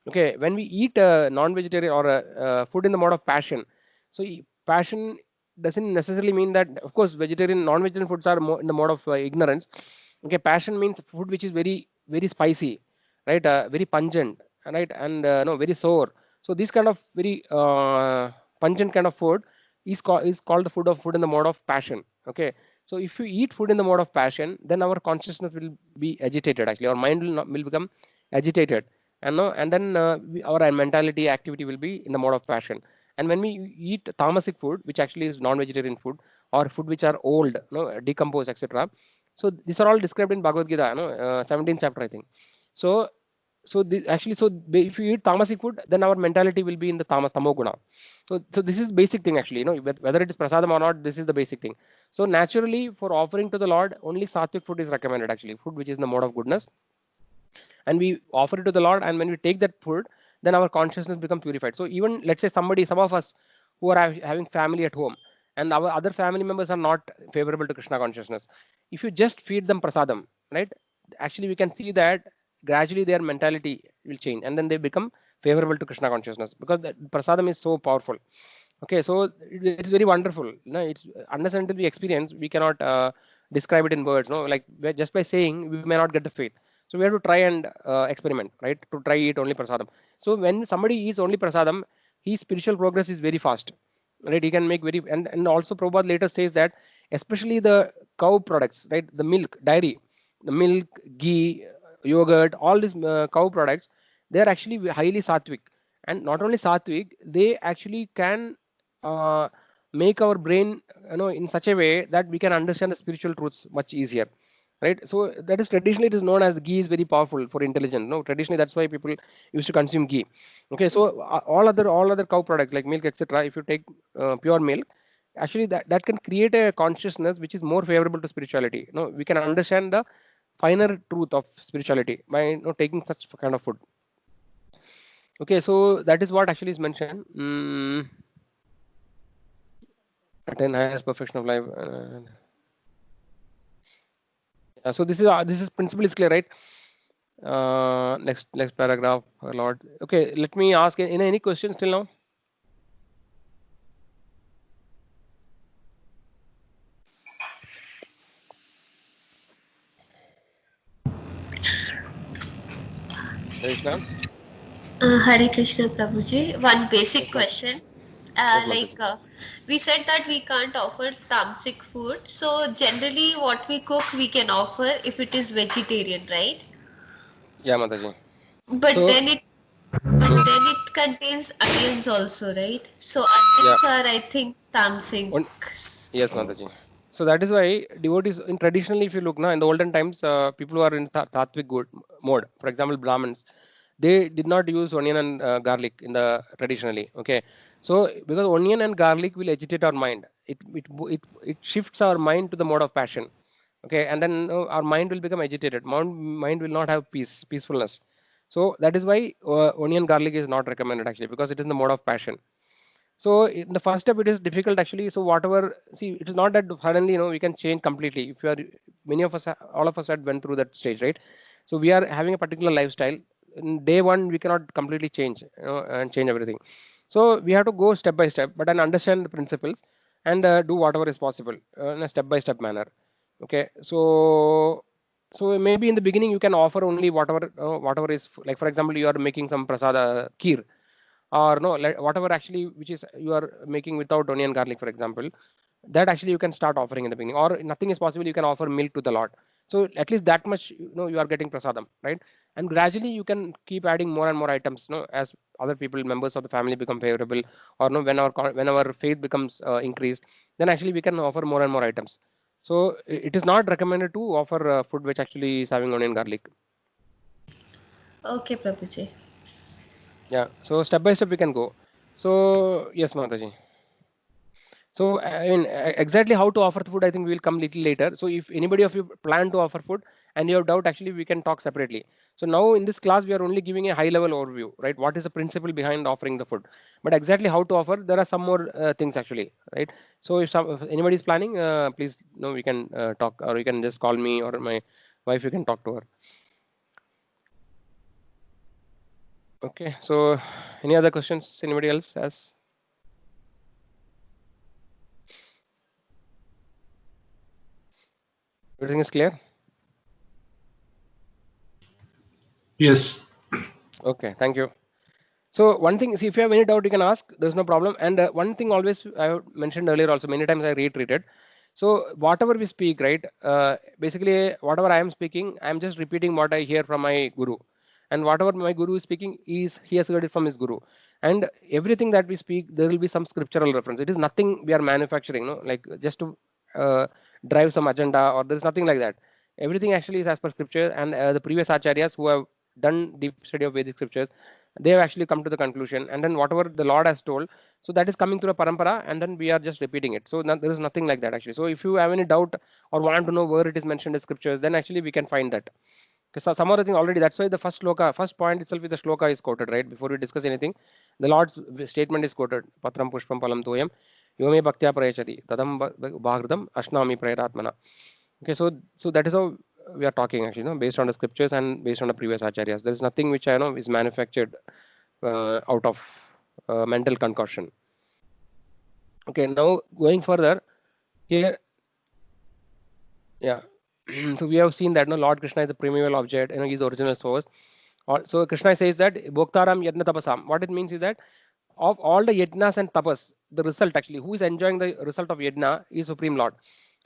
Okay, when we eat non-vegetarian or food in the mode of passion, so passion doesn't necessarily mean that, of course, vegetarian, non-vegetarian foods are more in the mode of ignorance. Okay, passion means food which is very, very spicy, right? Very pungent, right? And no, very sour. So this kind of very pungent kind of food is called the food in the mode of passion. Okay, so if you eat food in the mode of passion, then our consciousness will be agitated. Actually, our mind will become agitated, and no, and then our mentality activity will be in the mode of passion. And when we eat tamasic food, which actually is non-vegetarian food or food which are old, decomposed, etc. So these are all described in Bhagavad Gita, 17th chapter, I think. So actually, if you eat tamasic food, then our mentality will be in the tamoguna. So this is basic thing actually, whether it is prasadam or not, this is the basic thing. So naturally, for offering to the Lord, only sattvic food is recommended actually, food which is in the mode of goodness, and we offer it to the Lord. And when we take that food, then our consciousness becomes purified. So even let's say some of us who are having family at home, and our other family members are not favorable to Krishna consciousness, if you just feed them prasadam, right, actually we can see that gradually their mentality will change, and then they become favorable to Krishna consciousness, because the prasadam is so powerful. Okay, so it's very wonderful. It's unless until we experience, we cannot describe it in words. No, like just by saying, we may not get the faith. So we have to try and experiment, right? To try eat only prasadam. So when somebody eats only prasadam, his spiritual progress is very fast, right? He can make very, and also Prabhupada later says that especially the cow products, right? The milk, dairy, the milk, ghee, yogurt, all these cow products, they are actually highly sattvic. And not only sattvic, they actually can uh, make our brain, in such a way that we can understand the spiritual truths much easier, right? So that is traditionally it is known as ghee is very powerful for intelligence. No, traditionally that's why people used to consume ghee. Okay, so all other cow products like milk, etc. If you take pure milk, actually that can create a consciousness which is more favorable to spirituality. We can understand the finer truth of spirituality by taking such kind of food. Okay, so that is what actually is mentioned. Attain highest perfection of life. So this is principle is clear, right? Next paragraph, Lord. Okay, let me ask any questions till now? Krishna? Hare Krishna Prabhuji. One basic Yes, ma'am. question. Yes, Like Mataji. we said that we can't offer tamasic food. So generally what we cook we can offer if it is vegetarian, right? Yeah, Mataji. But So, then hmm, it contains onions also, right? So yeah, onions are I think tamasic. one, yes, Mataji. So that is why devotees in traditionally, if you look now in the olden times, people who are in sattvic good mode, for example, Brahmins, they did not use onion and garlic in the traditionally. Okay, so because onion and garlic will agitate our mind, it shifts our mind to the mode of passion. Okay, and then our mind will become agitated. Mind will not have peacefulness. So that is why onion garlic is not recommended actually because it is in the mode of passion. So in the first step, it is difficult actually. So whatever, see, it is not that suddenly we can change completely. If you are, many of us, all of us had went through that stage, right? So we are having a particular lifestyle. In day one, we cannot completely change, and change everything. So we have to go step by step, but then understand the principles and do whatever is possible in a step by step manner. Okay, so maybe in the beginning you can offer only whatever is like, for example, you are making some prasada kheer, or no, like whatever actually which is you are making without onion garlic, for example, that actually you can start offering in the beginning, or nothing is possible, you can offer milk to the Lord. So at least that much you are getting prasadam, right? And gradually you can keep adding more and more items, as other people, members of the family, become favorable, or no, when our faith becomes increased, then actually we can offer more and more items. So it is not recommended to offer food which actually is having onion garlic. Okay, Prabhuji. Yeah, so step by step we can go. So yes, Mataji. So exactly how to offer the food, I think we will come little later. So if anybody of you plan to offer food and you have doubt, actually we can talk separately. So now in this class we are only giving a high level overview, right? What is the principle behind offering the food? But exactly how to offer, there are some more things actually, right? So if anybody is planning, please we can talk, or you can just call me or my wife. You can talk to her. Okay. So any other questions? Anybody else has? Everything is clear? Yes. Okay. Thank you. So one thing, see, if you have any doubt, you can ask. There's no problem. And one thing always I have mentioned earlier also, many times I reiterated. So whatever we speak, right? Basically, whatever I am speaking, I am just repeating what I hear from my guru. And whatever my guru is speaking, he has heard it from his guru. And everything that we speak, there will be some scriptural reference. It is nothing we are manufacturing, no, like just to drive some agenda, or there is nothing like that. Everything actually is as per scripture, and the previous acharyas who have done deep study of Vedic scriptures, they have actually come to the conclusion, and then whatever the Lord has told, so that is coming through a parampara, and then we are just repeating it. So there is nothing like that actually. So if you have any doubt or want to know where it is mentioned in scriptures, then actually we can find that. Because some other thing already, that's why the first sloka, first point itself with the sloka is quoted, right? Before we discuss anything, the Lord's statement is quoted. Patram pushpam palam toyam yome bhaktya prayachati tadam bhagradam ashnami prayaratmana. Okay, so that is how we are talking actually, based on the scriptures and based on the previous acharyas. There is nothing which I know is manufactured out of mental concoction. Okay, now going further here, yeah. So we have seen that Lord Krishna is the primeval object, he is the original source. So Krishna says that Bhoktaram Yajna Tapasam. What it means is that of all the yajnas and tapas, the result actually, who is enjoying the result of yajna is Supreme Lord.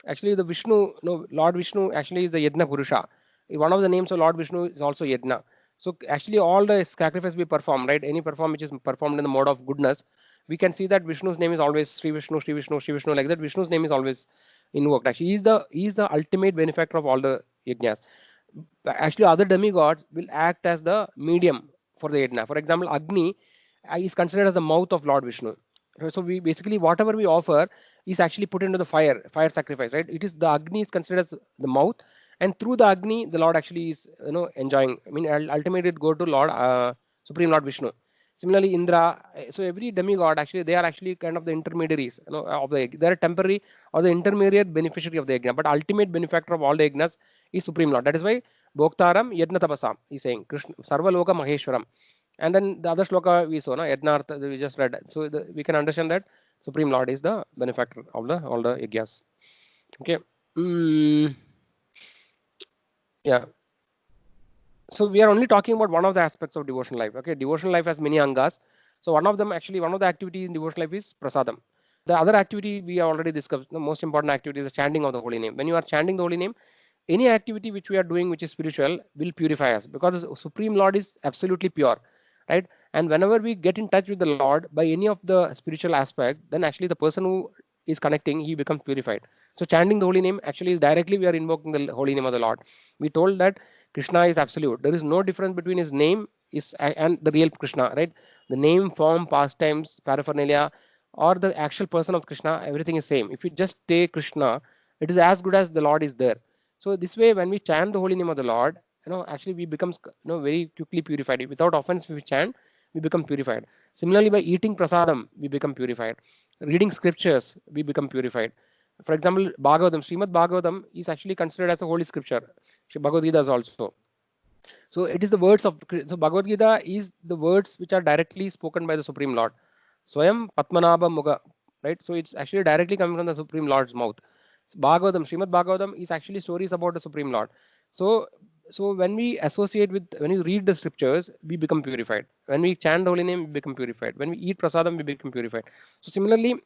Actually, the Vishnu, no, Lord Vishnu actually is the Yajna Purusha. One of the names of Lord Vishnu is also Yajna. So actually, all the sacrifice we perform, right? Any perform which is performed in the mode of goodness, we can see that Vishnu's name is always Sri Vishnu, Sri Vishnu, Sri Vishnu, like that. Vishnu's name is always invoked. Actually, he is the ultimate benefactor of all the yajnas. Actually, other demigods will act as the medium for the yajna. For example, Agni is considered as the mouth of Lord Vishnu. So we basically whatever we offer is actually put into the fire sacrifice, right? It is the Agni is considered as the mouth, and through the Agni, the Lord actually is enjoying. I mean, ultimately it go to Lord Supreme Lord Vishnu. Similarly, Indra. So every demigod actually they are actually kind of the intermediaries, of the they are temporary or the intermediate beneficiary of the yajna, but ultimate benefactor of all the yajnas is Supreme Lord. That is why Bhoktaram Yadna Tapasam, he's saying Krishna Sarvaloka Maheshwaram. And then the other shloka we saw, no? Yadnartha, we just read. So we can understand that Supreme Lord is the benefactor of all the yajnas. Okay. Yeah. So we are only talking about one of the aspects of devotional life. Okay, devotional life has many angas. So one of them, actually, one of the activities in devotional life is prasadam. The other activity we have already discussed. The most important activity is the chanting of the holy name. When you are chanting the holy name, any activity which we are doing which is spiritual will purify us, because the Supreme Lord is absolutely pure, right? And whenever we get in touch with the Lord by any of the spiritual aspect, then actually the person who is connecting, he becomes purified. So chanting the holy name, actually is directly we are invoking the holy name of the Lord. We told that Krishna is absolute. There is no difference between his name is and the real Krishna, right? The name, form, pastimes, paraphernalia, or the actual person of Krishna, everything is same. If you just take Krishna, it is as good as the Lord is there. So this way, when we chant the holy name of the Lord, actually we become very quickly purified. Without offense, if we chant, we become purified. Similarly, by eating prasadam, we become purified. Reading scriptures, we become purified. For example, Bhagavatam, Srimad Bhagavatam is actually considered as a holy scripture. Bhagavad Gita is also. So it is the words of, so Bhagavad Gita is the words which are directly spoken by the Supreme Lord. Swayam Padmanabha Muga, right? So it's actually directly coming from the Supreme Lord's mouth. Bhagavatam, Srimad Bhagavatam is actually stories about the Supreme Lord. So when we associate with, when you read the scriptures, we become purified. When we chant the holy name, we become purified. When we eat prasadam, we become purified. So similarly,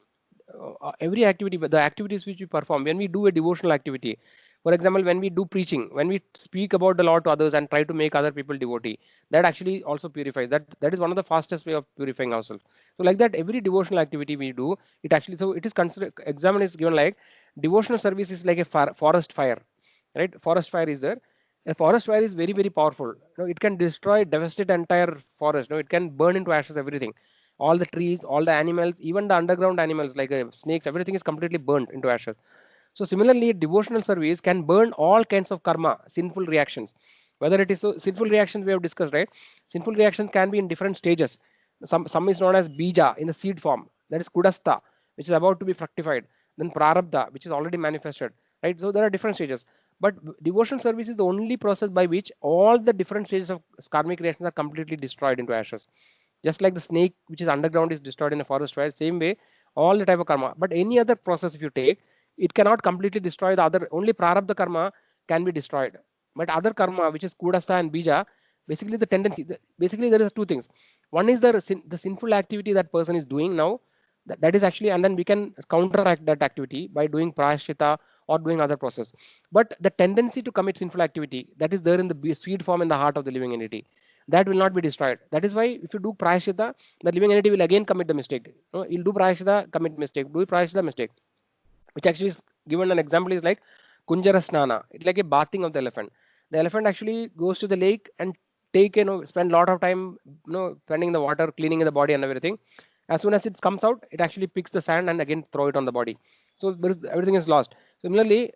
every activity, the activities which we perform, when we do a devotional activity, for example, when we do preaching, when we speak about the Lord to others and try to make other people devotee, that actually also purifies. That is one of the fastest way of purifying ourselves. So like that, every devotional activity we do, it actually, so it is considered, example is given like devotional service is like a forest fire, right? Forest fire is there. A forest fire is very, very powerful. It can destroy, devastate entire forest. It can burn into ashes everything. All the trees, all the animals, even the underground animals like snakes, everything is completely burnt into ashes. So similarly, devotional service can burn all kinds of karma, sinful reactions. Whether it is so sinful reactions we have discussed, right? Sinful reactions can be in different stages. Some is known as bija in the seed form, that is kudastha, which is about to be fructified. Then prarabdha, which is already manifested, right? So there are different stages. But devotional service is the only process by which all the different stages of karmic reactions are completely destroyed into ashes. Just like the snake which is underground is destroyed in a forest fire, same way all the type of karma. But any other process if you take, it cannot completely destroy the other. Only prarabdha karma can be destroyed. But other karma, which is kudastha and bija, basically the tendency, basically there is two things. One is the sinful activity that person is doing now. That is actually, and then we can counteract that activity by doing prayashita or doing other process. But the tendency to commit sinful activity, that is there in the seed form in the heart of the living entity, that will not be destroyed. That is why if you do prayashita, the living entity will again commit the mistake. You'll do prayashita, commit mistake, do prayashita, mistake. Which actually is given an example is like Kunjara Snana. It's like a bathing of the elephant. The elephant actually goes to the lake and spend a lot of time, spending the water, cleaning the body and everything. As soon as it comes out, it actually picks the sand and again throw it on the body. So everything is lost. Similarly,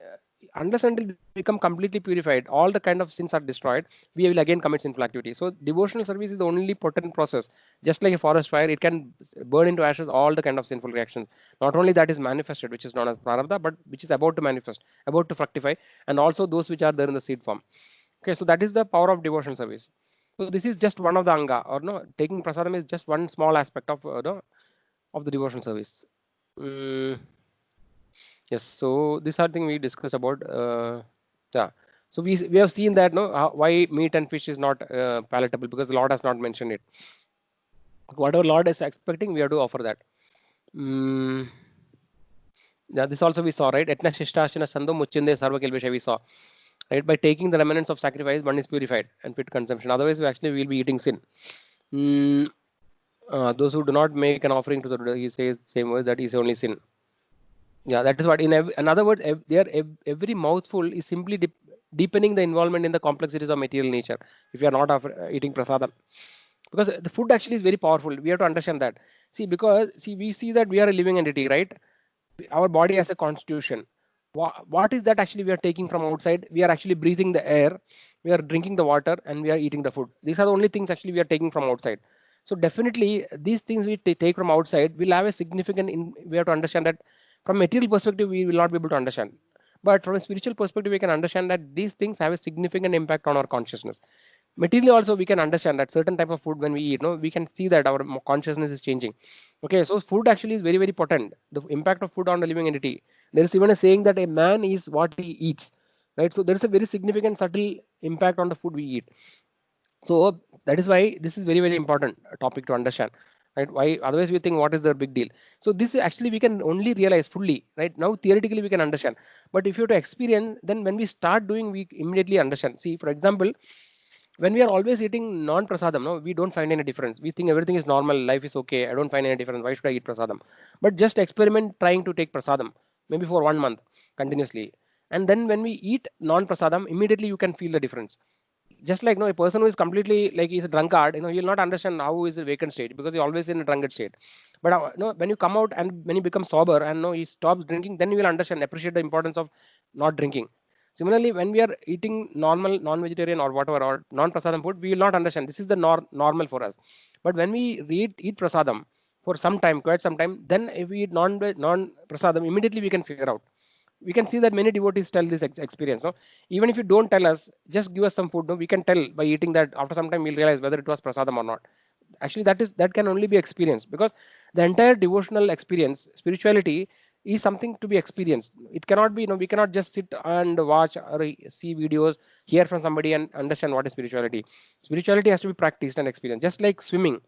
unless until we become completely purified, all the kind of sins are destroyed, we will again commit sinful activity. So devotional service is the only potent process. Just like a forest fire, it can burn into ashes all the kind of sinful reactions. Not only that is manifested, which is known as prarabdha, but which is about to manifest, about to fructify, and also those which are there in the seed form. Okay, so that is the power of devotional service. So this is just one of the anga, or taking prasadam is just one small aspect of of the devotional service. Yes, so this are thing we discussed about. Yeah, so we have seen that why meat and fish is not palatable, because the Lord has not mentioned it. Whatever Lord is expecting, we have to offer that. Yeah, this also we saw, right? Etna Shishtashina Sandho Muchinde Sarva Kilvesha we saw. Right, by taking the remnants of sacrifice, one is purified and fit consumption. Otherwise, we actually will be eating sin. Those who do not make an offering to the Buddha, he says same words, that is only sin. Yeah, that is what in other words, every mouthful is simply deepening the involvement in the complexities of material nature. If you are not eating prasadam, because the food actually is very powerful. We have to understand that. Because we see that we are a living entity, right? Our body has a constitution. What is that actually we are taking from outside? We are actually breathing the air, we are drinking the water, and we are eating the food. These are the only things actually we are taking from outside. So definitely these things we take from outside will have a significant, we have to understand that from material perspective we will not be able to understand. But from a spiritual perspective, we can understand that these things have a significant impact on our consciousness. Materially also, we can understand that certain type of food when we eat, no, we can see that our consciousness is changing. Okay, so food actually is very, very potent. The impact of food on the living entity. There is even a saying that a man is what he eats, right? So there is a very significant subtle impact on the food we eat. So that is why this is very, very important topic to understand, right? Why otherwise we think what is the big deal? So this actually we can only realize fully, right? Now theoretically we can understand, but if you have to experience, then when we start doing, we immediately understand. See, for example, when we are always eating non-prasadam, no, we don't find any difference. We think everything is normal, life is okay. I don't find any difference. Why should I eat prasadam? But just experiment trying to take prasadam, maybe for 1 month continuously, and then when we eat non-prasadam, immediately you can feel the difference. Just like, no, a person who is completely like he's a drunkard, he'll not understand how is a vacant state because he's always in a drunkard state. But no, when you come out and when you become sober and no, he stops drinking, then you will understand, appreciate the importance of not drinking. Similarly, when we are eating normal non-vegetarian or whatever or non-prasadam food, we will not understand this is the normal for us. But when we eat prasadam for some time, quite some time, then if we eat non-prasadam, immediately we can figure out. We can see that many devotees tell this experience. No, even if you don't tell us, just give us some food. No, we can tell by eating that. After some time, we'll realize whether it was prasadam or not. Actually, that can only be experienced because the entire devotional experience, spirituality, is something to be experienced. It cannot be, we cannot just sit and watch or see videos, hear from somebody and understand what is spirituality. Spirituality has to be practiced and experienced. Just like swimming,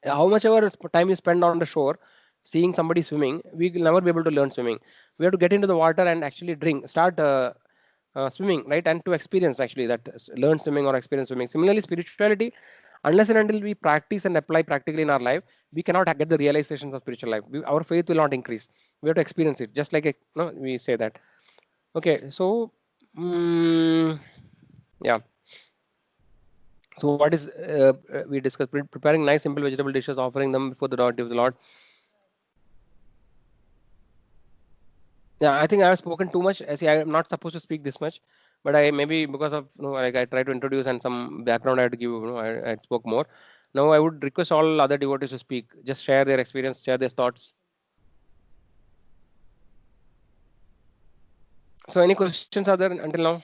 how much ever time you spend on the shore seeing somebody swimming, we will never be able to learn swimming. We have to get into the water and actually start swimming, right? And to experience actually that, learn swimming or experience swimming. Similarly, spirituality, unless and until we practice and apply practically in our life, we cannot get the realizations of spiritual life. Our faith will not increase. We have to experience it, just like we say that. Okay, so yeah. So what is we discussed? Preparing nice simple vegetable dishes, offering them before the deity of the Lord. Yeah, I think I have spoken too much. I see, I am not supposed to speak this much, but I maybe because of like I try to introduce and some background I had to give. I spoke more. Now I would request all other devotees to speak. Just share their experience, share their thoughts. So any questions are there until now?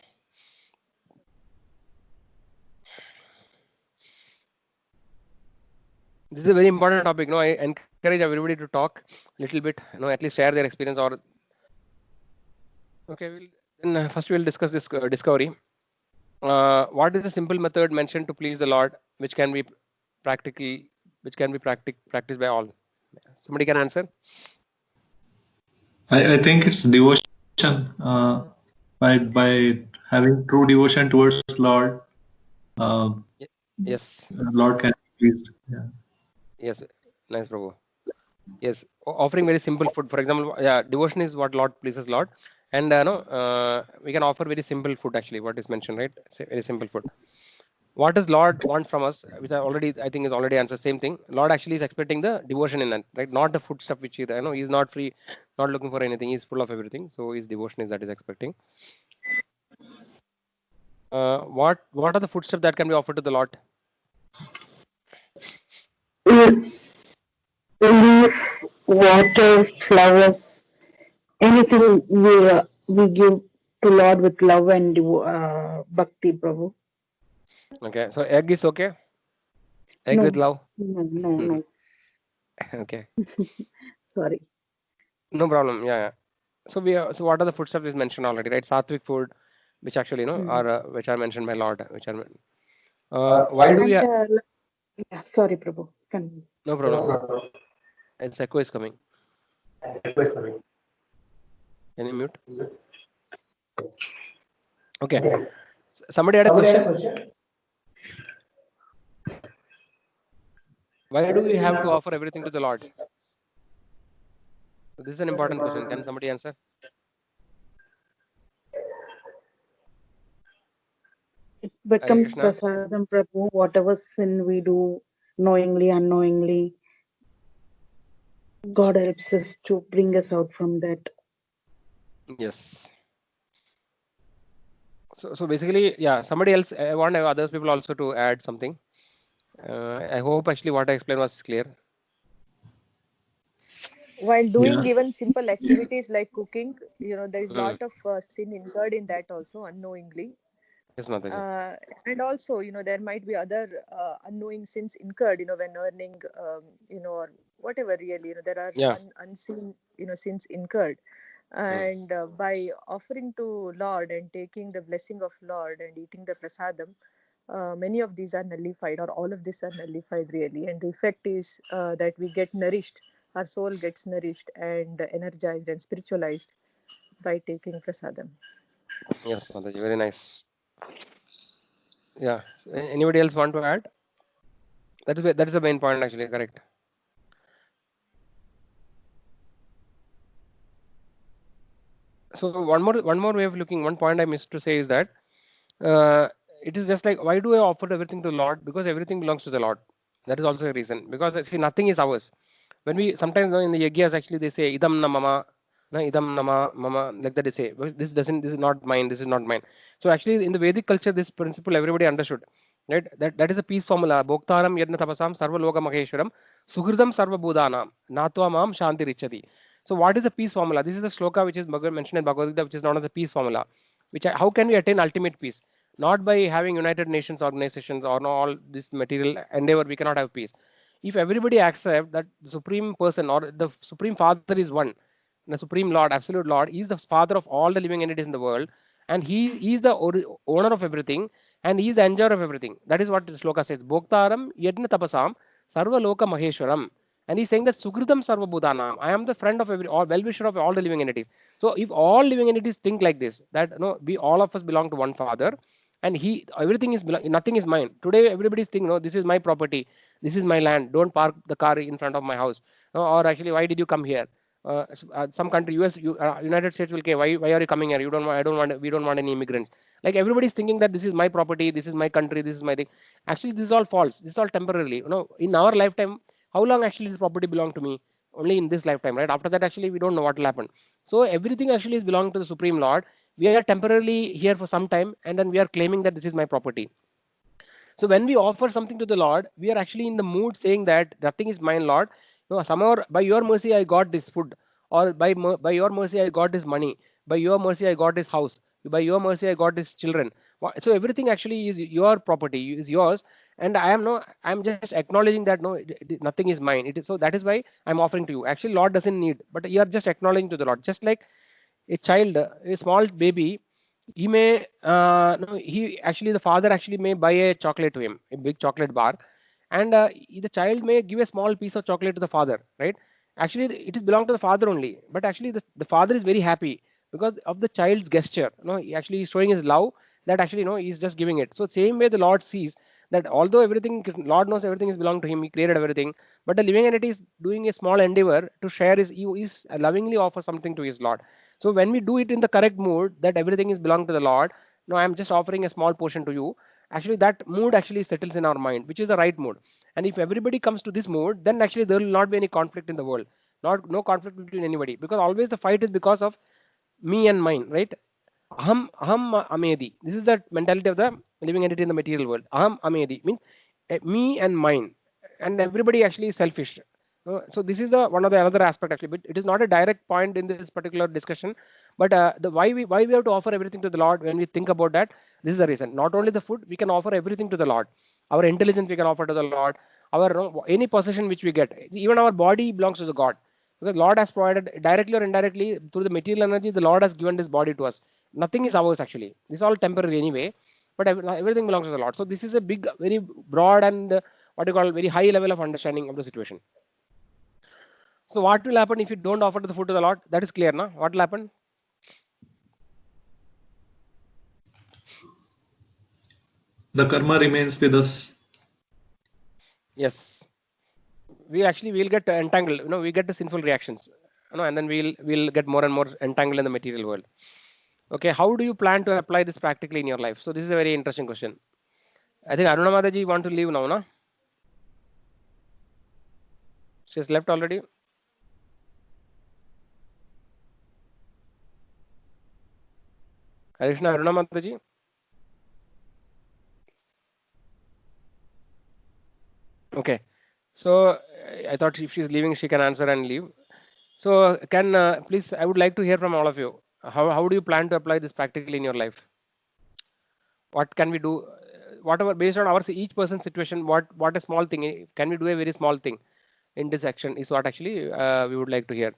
This is a very important topic. I encourage everybody to talk a little bit. At least share their experience or. Okay, then first we'll discuss this discovery. What is the simple method mentioned to please the Lord, which can be practiced by all? Somebody can answer. I think it's devotion. By having true devotion towards Lord, Yes. Lord can be pleased. Yeah. Yes. Nice, Prabhu. Yes. Offering very simple food. For example, yeah, devotion is what Lord pleases Lord, and we can offer very simple food actually. What is mentioned, right? Very simple food. What does Lord want from us? Which I think is already answered. Same thing. Lord actually is expecting the devotion in that, right? Not the food stuff which he's not free, not looking for anything. He's full of everything. So his devotion is that is expecting. What are the food stuff that can be offered to the Lord? Leaves, water, flowers, anything we give to Lord with love and bhakti, Prabhu. Okay, so egg is okay. Egg with love. No. Okay. Sorry. No problem. Yeah. So so what are the food stuff is mentioned already, right? Sattvic food, which actually are which are mentioned by Lord, which are. Why do we? Yeah, sorry, Prabhu. No problem. Its echo is coming. Can you mute? Okay. Somebody had a question. Why do we have to offer everything to the Lord? So this is an important question. Can somebody answer? It becomes prasadam, Prabhu. Whatever sin we do, knowingly, unknowingly, God helps us to bring us out from that. Yes. So basically, yeah, somebody else, I want other people also to add something. I hope actually what I explained was clear. while doing Yeah. even simple activities like cooking, there is Mm. lot of sin incurred in that also unknowingly. Yes, Mataji. uh, and also there might be other unknowing sins incurred when earning, or whatever, really, there are Yeah. unseen sins incurred. Mm. And by offering to Lord and taking the blessing of Lord and eating the prasadam, many of these are nullified, or all of these are nullified, really. And the effect is that we get nourished, our soul gets nourished and energized and spiritualized by taking prasadam. Yes, Mataji. Very nice. Yeah. So, anybody else want to add? That is the main point actually. Correct. So one more way of looking. One point I missed to say is that uh, it is just like, why do I offer everything to the Lord? Because everything belongs to the Lord. That is also a reason. Because see, nothing is ours. When we sometimes in the yagyas actually they say idam na mama, na idam nama mama, like that they say. "But this is not mine. This is not mine." So actually in the Vedic culture, this principle everybody understood. Right? That is a peace formula. Bhoktaram yadna tapasam sarva loka maheshwaram suhridam sarva bhudanam natva mam shanti richati. So what is the peace formula? This is the sloka which is mentioned in Bhagavad Gita, which is known as the peace formula. How can we attain ultimate peace? Not by having United Nations organizations or no, all this material endeavor. We cannot have peace. If everybody accept that the supreme person or the supreme father is one, the supreme Lord, absolute Lord, he is the father of all the living entities in the world, and he is the owner of everything, and he is the enjoyer of everything. That is what the sloka says. Bhoktaram yadna tapasam sarva loka maheshwaram. And he's saying that Sukritam Sarva Bhutanam. I am the friend of every, all well-wisher of all the living entities. So if all living entities think like this, that no, we all of us belong to one father, and he everything is nothing is mine. Today everybody is thinking, no, this is my property, this is my land. Don't park the car in front of my house. No, or actually, why did you come here? Some country, United States will say, why are you coming here? You don't want, I don't want, we don't want any immigrants. Like everybody is thinking that this is my property, this is my country, this is my thing. Actually, this is all false. This is all temporarily. In our lifetime, how long actually this property belong to me? Only in this lifetime, right? After that, actually, we don't know what will happen. So everything actually is belong to the Supreme Lord. We are temporarily here for some time, and then we are claiming that this is my property. So when we offer something to the Lord, we are actually in the mood saying that nothing is mine, Lord. Somehow by your mercy I got this food, or by your mercy I got this money. By your mercy I got this house. By your mercy I got these children. So everything actually is your property, is yours, and I'm just acknowledging that no, nothing is mine. It is so that is why I'm offering to you. Actually, Lord doesn't need, but you are just acknowledging to the Lord, just like a child, a small baby, he may no, he actually the father actually may buy a chocolate to him, a big chocolate bar, and the child may give a small piece of chocolate to the father, right? Actually it is belong to the father only, but actually the father is very happy because of the child's gesture. He actually is showing his love, that actually he's just giving it. So same way the Lord sees that although everything, Lord knows everything is belong to him, he created everything, but the living entity is doing a small endeavor to share his, he is lovingly offer something to his Lord. So when we do it in the correct mood, that everything is belong to the Lord, no, I'm just offering a small portion to you. Actually, that mood actually settles in our mind, which is the right mood. And if everybody comes to this mood, then actually there will not be any conflict in the world. No conflict between anybody, because always the fight is because of me and mine, right? Aham amedi. This is the mentality of the living entity in the material world. Aham amedi means me and mine, and everybody actually is selfish. So this is one of the other aspect actually, but it is not a direct point in this particular discussion. But the why we have to offer everything to the Lord, when we think about that, this is the reason. Not only the food, we can offer everything to the Lord. Our intelligence we can offer to the Lord. Our any possession which we get, even our body belongs to the God, because Lord has provided directly or indirectly through the material energy. The Lord has given this body to us. Nothing is ours actually. This is all temporary anyway, but everything belongs to the Lord. So this is a big, very broad and what you call very high level of understanding of the situation. So what will happen if you don't offer the food to the Lord? That is clear, na? What will happen? The karma remains with us. Yes, we'll get entangled. We get the sinful reactions, and then we'll get more and more entangled in the material world. Okay, how do you plan to apply this practically in your life? So this is a very interesting question. I think Aruna Mataji want to leave now, na? She's left already. Krishna, Aruna Mataji. Okay, so I thought if she's leaving, she can answer and leave. So can please, I would like to hear from all of you. How do you plan to apply this practically in your life? What can we do? Whatever based on our each person's situation, what a small thing can we do a very small thing in this action is what actually we would like to hear.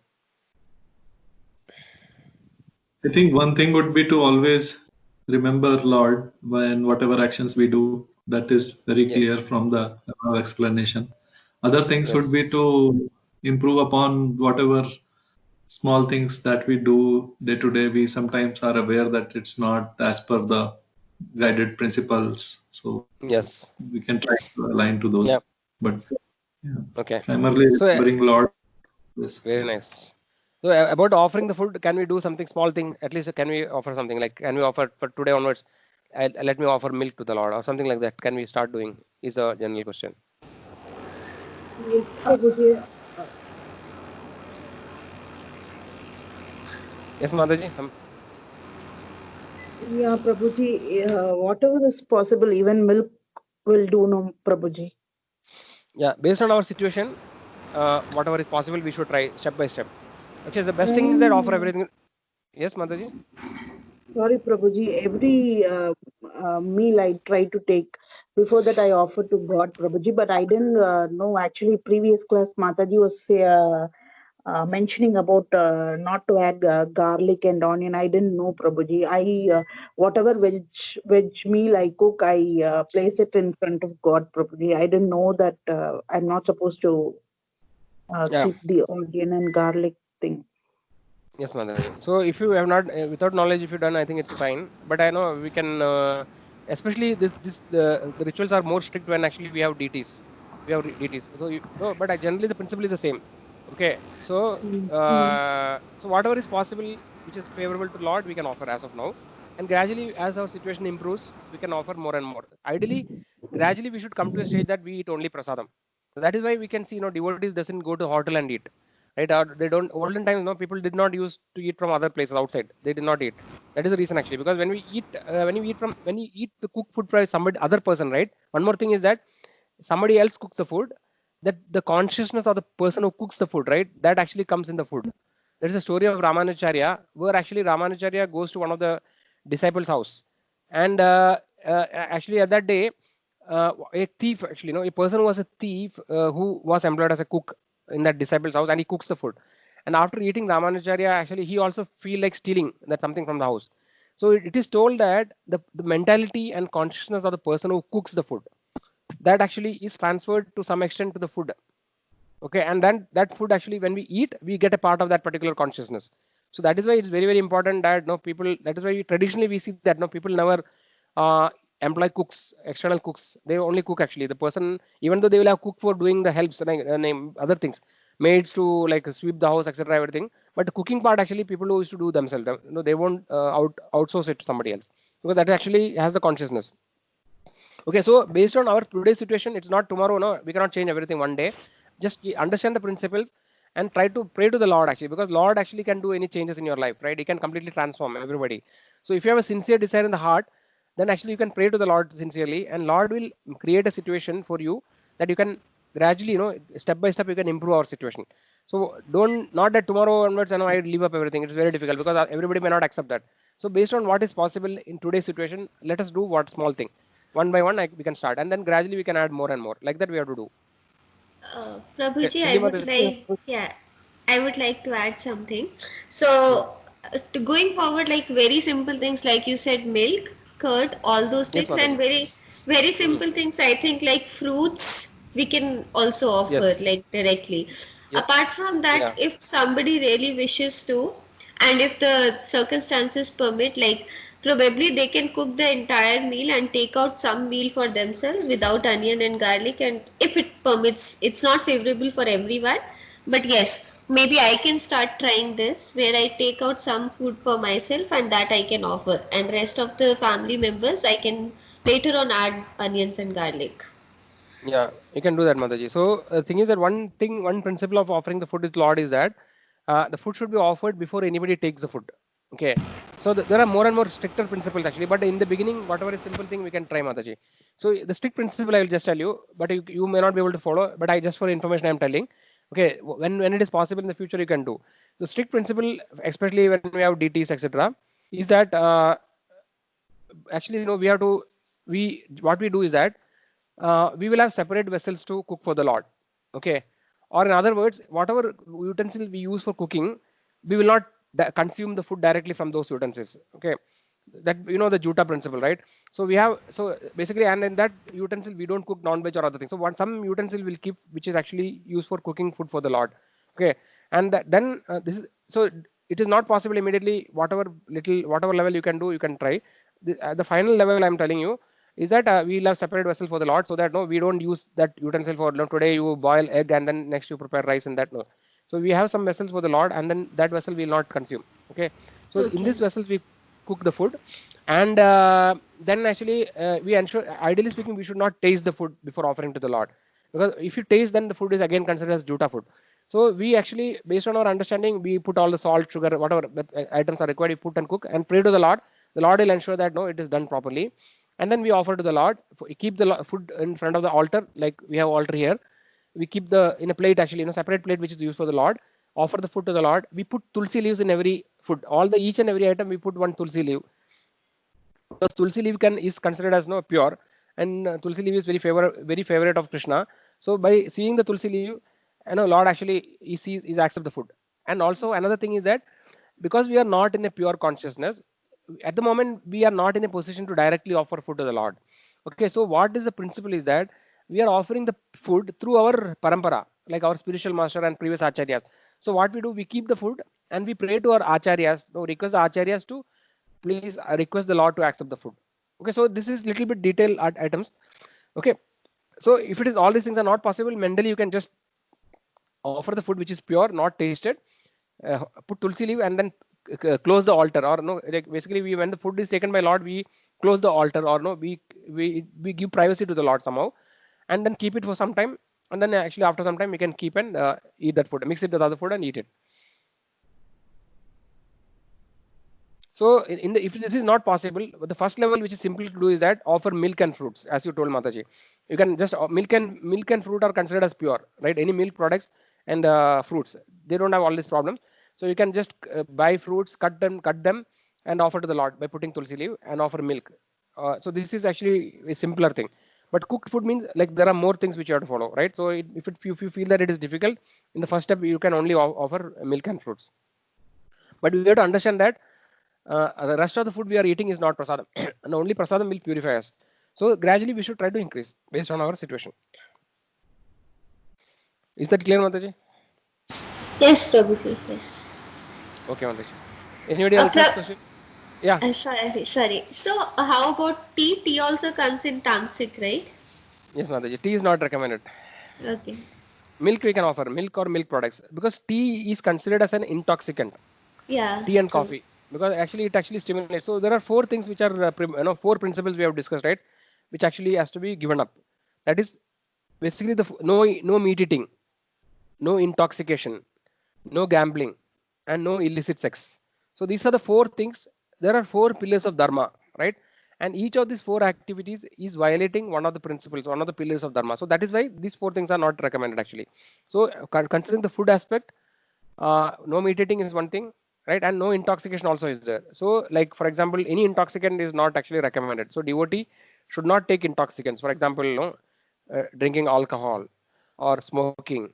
I think one thing would be to always remember Lord when whatever actions we do. That is very Yes. clear from the explanation. Other things would be Yes. to improve upon whatever small things that we do day to day. We sometimes are aware that it's not as per the guided principles, so Yes. we can try to align to those. Yeah. But yeah, Okay. primarily So remembering Lord. Yes. very nice. So about offering the food, can we do something small thing? At least can we offer something like, can we offer for today onwards? Let me offer milk to the Lord or something like that. Can we start doing? Is a general question. Yes, Prabhuji. Yes, Mataji. Yeah, Prabhuji, whatever is possible, even milk will do, no, Prabhuji. Yeah, based on our situation, whatever is possible, we should try step by step. Okay, the best thing is that offer everything. Yes, Mataji. Sorry, Prabhuji. Every meal I try to take, before that I offer to God, Prabhuji, but I didn't know. Actually, previous class Mataji was mentioning about not to add garlic and onion. I didn't know, Prabhuji. I whatever veg meal I cook, I place it in front of God, Prabhuji. I didn't know that I'm not supposed to Yeah. keep the onion and garlic thing. Yes, Mataji. So if you have not, without knowledge, if you done, I think it's fine. But I know we can, especially the rituals are more strict when actually we have deities. We have deities. So no, but generally the principle is the same. Okay. So so whatever is possible, which is favorable to Lord, we can offer as of now. And gradually, as our situation improves, we can offer more and more. Ideally, gradually we should come to a stage that we eat only prasadam. So that is why we can see, devotees doesn't go to hotel and eat, right? Or they don't. Olden times, people did not use to eat from other places outside. They did not eat. That is the reason actually, because when you eat the cooked food for somebody other person, right? One more thing is that somebody else cooks the food. That the consciousness of the person who cooks the food, right? That actually comes in the food. There is a story of Ramanujacharya where actually Ramanujacharya goes to one of the disciples' house, and actually at that day, a thief actually, a person who was a thief who was employed as a cook in that disciple's house, and he cooks the food. And after eating Ramanujacharya, actually he also feel like stealing that something from the house. So it is told that the mentality and consciousness of the person who cooks the food, that actually is transferred to some extent to the food. Okay, and then that food actually when we eat, we get a part of that particular consciousness. So that is why it's very, very important that no people, that is why traditionally we see that no people never uh, employ cooks, external cooks. They only cook actually. The person, even though they will have cook for doing the helps and other things, maids to like sweep the house, etc., everything. But the cooking part actually people who used to do themselves. They won't outsource it to somebody else, because that actually has the consciousness. Okay, so based on our today's situation, it's not tomorrow. No, we cannot change everything one day. Just understand the principles and try to pray to the Lord actually, because Lord actually can do any changes in your life, right? He can completely transform everybody. So if you have a sincere desire in the heart, then actually you can pray to the Lord sincerely, and Lord will create a situation for you that you can gradually, step by step, you can improve our situation. So don't, not that tomorrow onwards, I leave up everything. It's very difficult because everybody may not accept that. So based on what is possible in today's situation, let us do what small thing. One by one, we can start, and then gradually we can add more and more. Like that, we have to do. Okay, Prabhuji, I Sindhi would Mataji. like, yeah, I would like to add something. So, to going forward, like very simple things, like you said, milk, curd, all those Yes, things, and Mataji. very, very Hmm. simple things. I think like fruits, we can also offer Yes. like directly. Yes. Apart from that, Yeah. if somebody really wishes to, and if the circumstances permit, like probably they can cook the entire meal and take out some meal for themselves without onion and garlic, and if it permits, it's not favorable for everyone, but yes, maybe I can start trying this where I take out some food for myself and that I can offer, and rest of the family members I can later on add onions and garlic. Yeah, you can do that, Mataji. So the thing is that one principle of offering the food is Lord is that the food should be offered before anybody takes the food. Okay. So there are more and more stricter principles actually, but in the beginning, whatever is simple thing we can try, Mataji. So the strict principle I will just tell you, but you may not be able to follow. But I just for information I am telling. Okay, when it is possible in the future, you can do. The strict principle, especially when we have DTs, etc., is that actually, we have to, what we do is that we will have separate vessels to cook for the Lord. Okay, or in other words, whatever utensil we use for cooking, we will not consume the food directly from those utensils. Okay, that the Juta principle, right? So we have, so basically, and in that utensil we don't cook non-veg or other things. So some utensil will keep, which is actually used for cooking food for the Lord. Okay, and then this is, so it is not possible immediately. Whatever level you can do, you can try. The final level I'm telling you is that we'll have separate vessel for the Lord, so that we don't use that utensil for, today you boil egg and then next you prepare rice, and that, no. So we have some vessels for the Lord, and then that vessel will not consume. Okay, so in Okay. this vessels we cook the food, and then actually we ensure, ideally speaking, we should not taste the food before offering to the Lord, because if you taste, then the food is again considered as Juta food. So we actually, based on our understanding, we put all the salt, sugar, whatever items are required, we put and cook and pray to the Lord. The Lord will ensure that it is done properly, and then we offer to the Lord. Keep the food in front of the altar, like we have altar here. We keep the, in a plate, actually, separate plate which is used for the Lord. Offer the food to the Lord. We put tulsi leaves in every food. All the each and every item we put one tulsi leaf, because tulsi leaf is considered as pure, and tulsi leaf is very favorite of Krishna. So by seeing the tulsi leaf, Lord actually is accept the food. And also another thing is that, because we are not in a pure consciousness at the moment, we are not in a position to directly offer food to the Lord. Okay, so what is the principle is that we are offering the food through our parampara, like our spiritual master and previous acharyas. So what we do, we keep the food and we pray to our acharyas, request the acharyas to please request the Lord to accept the food. Okay, so this is little bit detailed items. Okay, so if it is, all these things are not possible, mentally you can just offer the food which is pure, not tasted, put tulsi leaf, and then close the altar, or no, like basically, when the food is taken by Lord, we close the altar, or no, we give privacy to the Lord somehow, and then keep it for some time, and then actually after some time we can keep and eat that food, mix it with other food and eat it. So if this is not possible, the first level which is simple to do is that offer milk and fruits, as you told Mataji. You can just milk and fruit are considered as pure, right? Any milk products and fruits, they don't have all these problems. So you can just buy fruits, cut them, and offer to the Lord by putting tulsi leaf and offer milk. So this is actually a simpler thing. But cooked food means, like, there are more things which you have to follow, right? So if you feel that it is difficult, in the first step you can only offer milk and fruits. But we have to understand that the rest of the food we are eating is not prasadam, and only prasadam will purify us. So gradually we should try to increase based on our situation. Is that clear, Mataji? Yes, Prabhuji. Yes. Okay, Mataji. Anybody else has question? Yeah. Sorry. So, how about tea? Tea also comes in tamasic, right? Yes, Mataji. Tea is not recommended. Okay. Milk we can offer, milk or milk products, because tea is considered as an intoxicant. Yeah. Tea and True. coffee, because actually it actually stimulates. So there are four things which are four principles we have discussed, right? Which actually has to be given up. That is basically no meat eating, no intoxication, no gambling, and no illicit sex. So these are the four things. There are four pillars of dharma, right? And each of these four activities is violating one of the principles, one of the pillars of dharma. So that is why these four things are not recommended actually. So considering the food aspect, no meat eating is one thing, right? And no intoxication also is there. So, like, for example, any intoxicant is not actually recommended. So devotee should not take intoxicants. For example, drinking alcohol or smoking,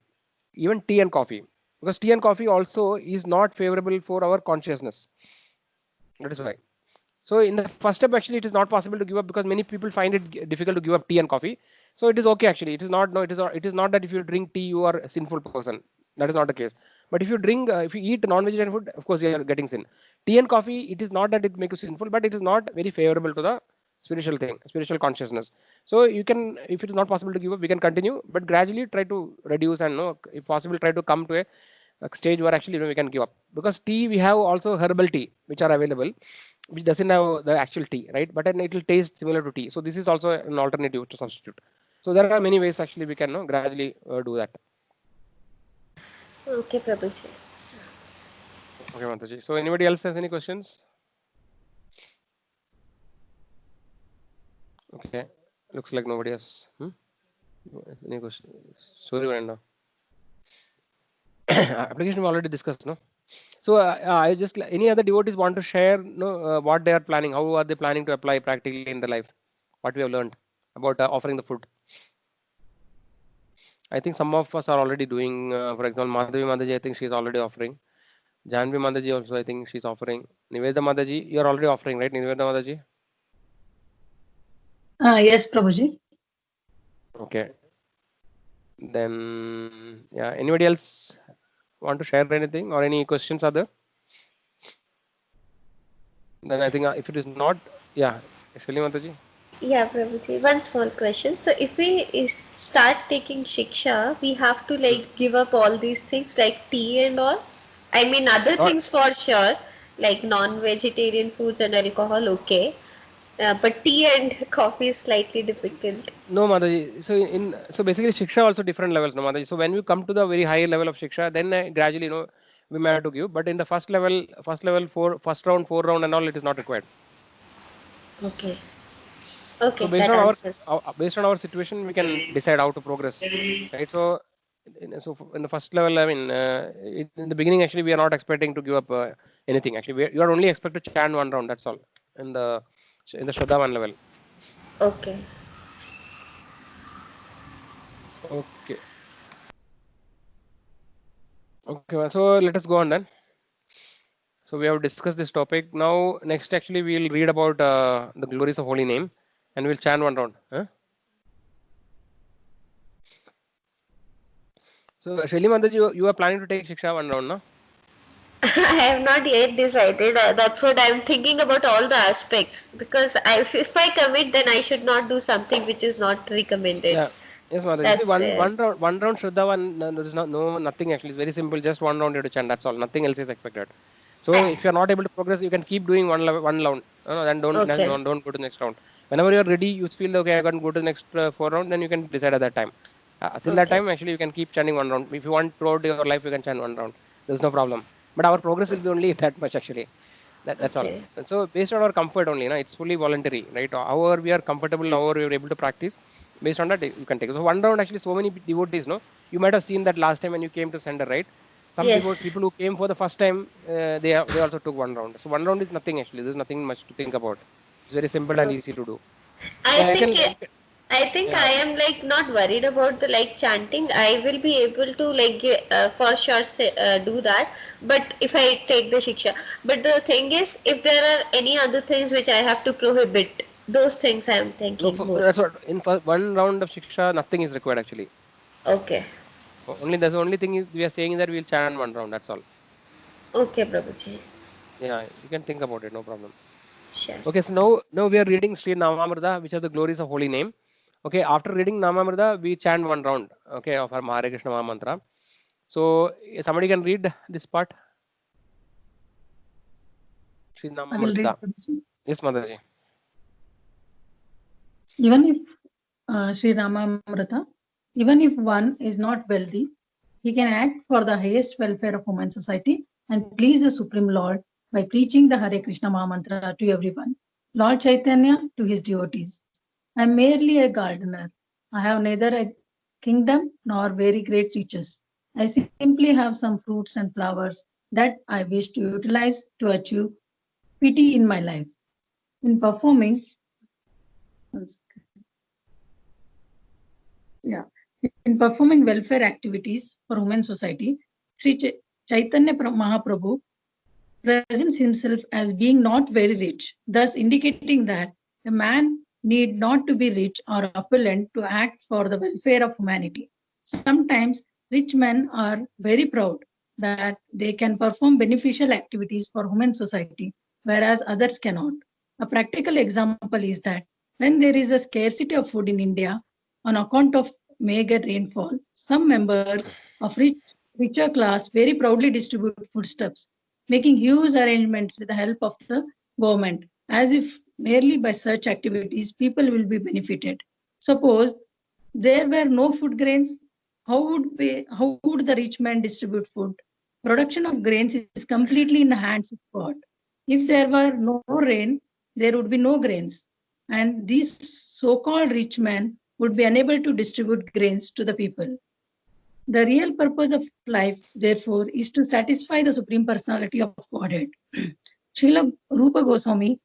even tea and coffee, because tea and coffee also is not favorable for our consciousness. That is why. So in the first step, actually, it is not possible to give up, because many people find it difficult to give up tea and coffee. So it is okay actually. It is not, no, it is not that if you drink tea you are a sinful person. That is not the case. But if you eat non-vegetarian food, of course you are getting sin. Tea and coffee, it is not that it makes you sinful, but it is not very favorable to the spiritual thing, spiritual consciousness. So you can, if it is not possible to give up, we can continue, but gradually try to reduce, and no, if possible, try to come to a stage where actually we can give up. Because tea, we have also herbal tea which are available, which doesn't have the actual tea, right? But then it will taste similar to tea. So this is also an alternative to substitute. So there are many ways actually we can gradually do that. Okay, Prabhuji. Okay, Mataji. So anybody else has any questions? Okay, looks like nobody has. Any questions? Sorry, Brenda. application we already discussed, no? So I just any other devotees want to share, no, what they are planning, how are they planning to apply practically in their life, what we have learned about offering the food. I think some of us are already doing. For example, Madhavi Mataji, I think she's already offering. Janvi Mataji also, I think she's offering. Niveda Mataji, you're already offering, right? Niveda Mataji. Yes, Prabhuji. Okay. Then, yeah. Anybody else want to share anything or any questions are there? Then I think if it is not, yeah, Shali Mataji. Yeah, Prabhuji, one small question. So if we start taking shiksha, we have to like give up all these things like tea and all. I mean, other Not, things for sure, like non-vegetarian foods and alcohol, okay. But tea and coffee is slightly difficult. no, Mataji. So basically, shiksha also different levels, no, Mataji. So when we come to the very high level of shiksha, then gradually, we may have to give. But in the first level, first round, 4 round, and all, it is not required. Okay. So Okay, that answers. based on our situation, we can decide how to progress, right? So in the first level, I mean, in the beginning, actually, we are not expecting to give up anything. Actually, you are only expected to chant 1 round. That's all in the Shraddhavan level. Okay. Okay. Okay. So let us go on then. So we have discussed this topic. Now, next, actually, we'll read about the glories of holy name, and we'll chant 1 round. Huh? So, Shaili Mataji, you are planning to take Shiksha 1 round, no? I have not yet decided. That's what I'm thinking about all the aspects. Because if I commit, then I should not do something which is not recommended. Yeah. Yes, Mataji. See, That's where. one round Shraddha, there is nothing actually. It's very simple. Just 1 round you have to chant. That's all. Nothing else is expected. So Ah, if you are not able to progress, you can keep doing one round. Then okay. don't go to the next round. Whenever you are ready, you feel okay. I can go to the next 4 round. Then you can decide at that time. Till that Okay. time, actually, you can keep chanting 1 round. If you want throughout your life, you can chant 1 round. There's no problem. But our progress will be only that much actually. That's all. Okay. And so based on our comfort only, it's fully voluntary, right? However we are comfortable, however we are able to practice, based on that you can take it. So 1 round actually, so many devotees, you might have seen that last time when you came to center, right? Some Yes. people who came for the first time, they also took 1 round. So 1 round is nothing actually. There's nothing much to think about. It's very simple and easy to do. I Yeah, I think can. I think I Yeah. am like not worried about the like chanting. I will be able to like for sure do that. But if I take the shiksha, but the thing is, if there are any other things which I have to prohibit, those things I am No, thinking more. that's what. In 1 round of shiksha, nothing is required actually. Okay. Only that's the only thing is we are saying that we'll chant 1 round. That's all. Okay, Prabhuji. Yeah, you can think about it. No problem. Sure. Okay, so now we are reading Sri Namamrita, which are the glories of holy name. Okay, after reading Namamrita, we chant 1 round. Okay, of our Hare Krishna Maha Mantra. So somebody can read this part. Sri I will read. Namamrita. Yes, Mataji. Even if Sri Ramamrita, even if one is not wealthy, he can act for the highest welfare of human society and please the Supreme Lord by preaching the Hare Krishna Maha Mantra to everyone. Lord Chaitanya to his devotees. I am merely a gardener. I have neither a kingdom nor very great riches. I simply have some fruits and flowers that I wish to utilize to achieve pity in my life. In performing, in performing welfare activities for human society, Sri Chaitanya Mahaprabhu presents himself as being not very rich, thus indicating that a man need not to be rich or opulent to act for the welfare of humanity. Sometimes rich men are very proud that they can perform beneficial activities for human society, whereas others cannot. A practical example is that when there is a scarcity of food in India on account of meager rainfall, some members of richer class very proudly distribute foodstuffs, making huge arrangements with the help of the government, as if merely by such activities people will be benefited. Suppose there were no food grains, how would the rich man distribute food? Production of grains is completely in the hands of God. If there were no rain, there would be no grains. And these so-called rich men would be unable to distribute grains to the people. The real purpose of life, therefore, is to satisfy the Supreme Personality of Godhead. Srila Rupa Goswami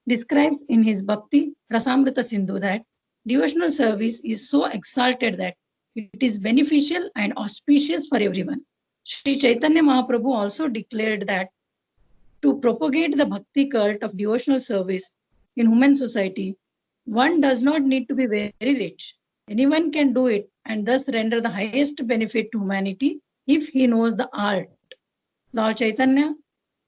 describes in his Bhakti Rasamrita Sindhu that devotional service is so exalted that it is beneficial and auspicious for everyone. Sri Chaitanya Mahaprabhu also declared that to propagate the bhakti cult of devotional service in human society, one does not need to be very rich. Anyone can do it and thus render the highest benefit to humanity if he knows the art. Lord Chaitanya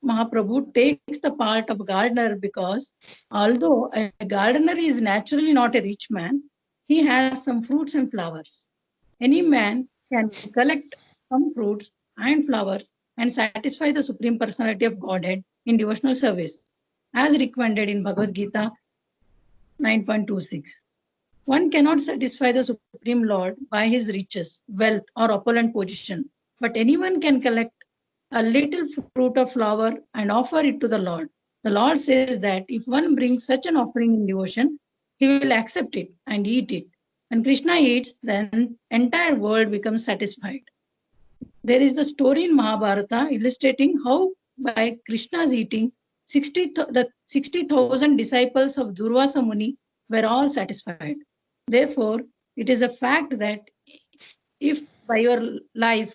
Mahaprabhu takes the part of gardener because although a gardener is naturally not a rich man, he has some fruits and flowers. Any man can collect some fruits and flowers and satisfy the Supreme Personality of Godhead in devotional service, as recommended in Bhagavad Gita 9.26. One cannot satisfy the Supreme Lord by his riches, wealth, or opulent position, but anyone can collect a little fruit or flower and offer it to the Lord. The Lord says that if one brings such an offering in devotion, he will accept it and eat it. When Krishna eats, then entire world becomes satisfied. There is the story in Mahabharata illustrating how by Krishna's eating, the 60,000 disciples of Durvasa Muni were all satisfied. Therefore, it is a fact that if by your life,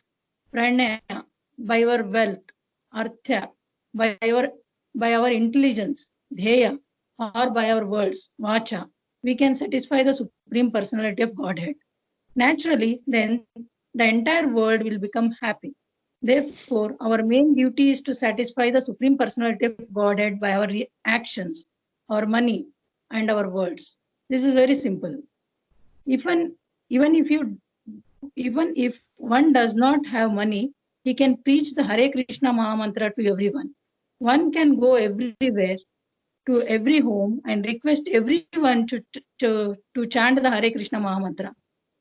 pranaya, by your wealth, artha, by our intelligence, dheya, or by our words, vacha, we can satisfy the Supreme Personality of Godhead. Naturally, then the entire world will become happy. Therefore, our main duty is to satisfy the Supreme Personality of Godhead by our actions, our money, and our words. This is very simple. Even if one does not have money, he can preach the Hare Krishna Maha Mantra to everyone. One can go everywhere to every home and request everyone to chant the Hare Krishna Maha Mantra.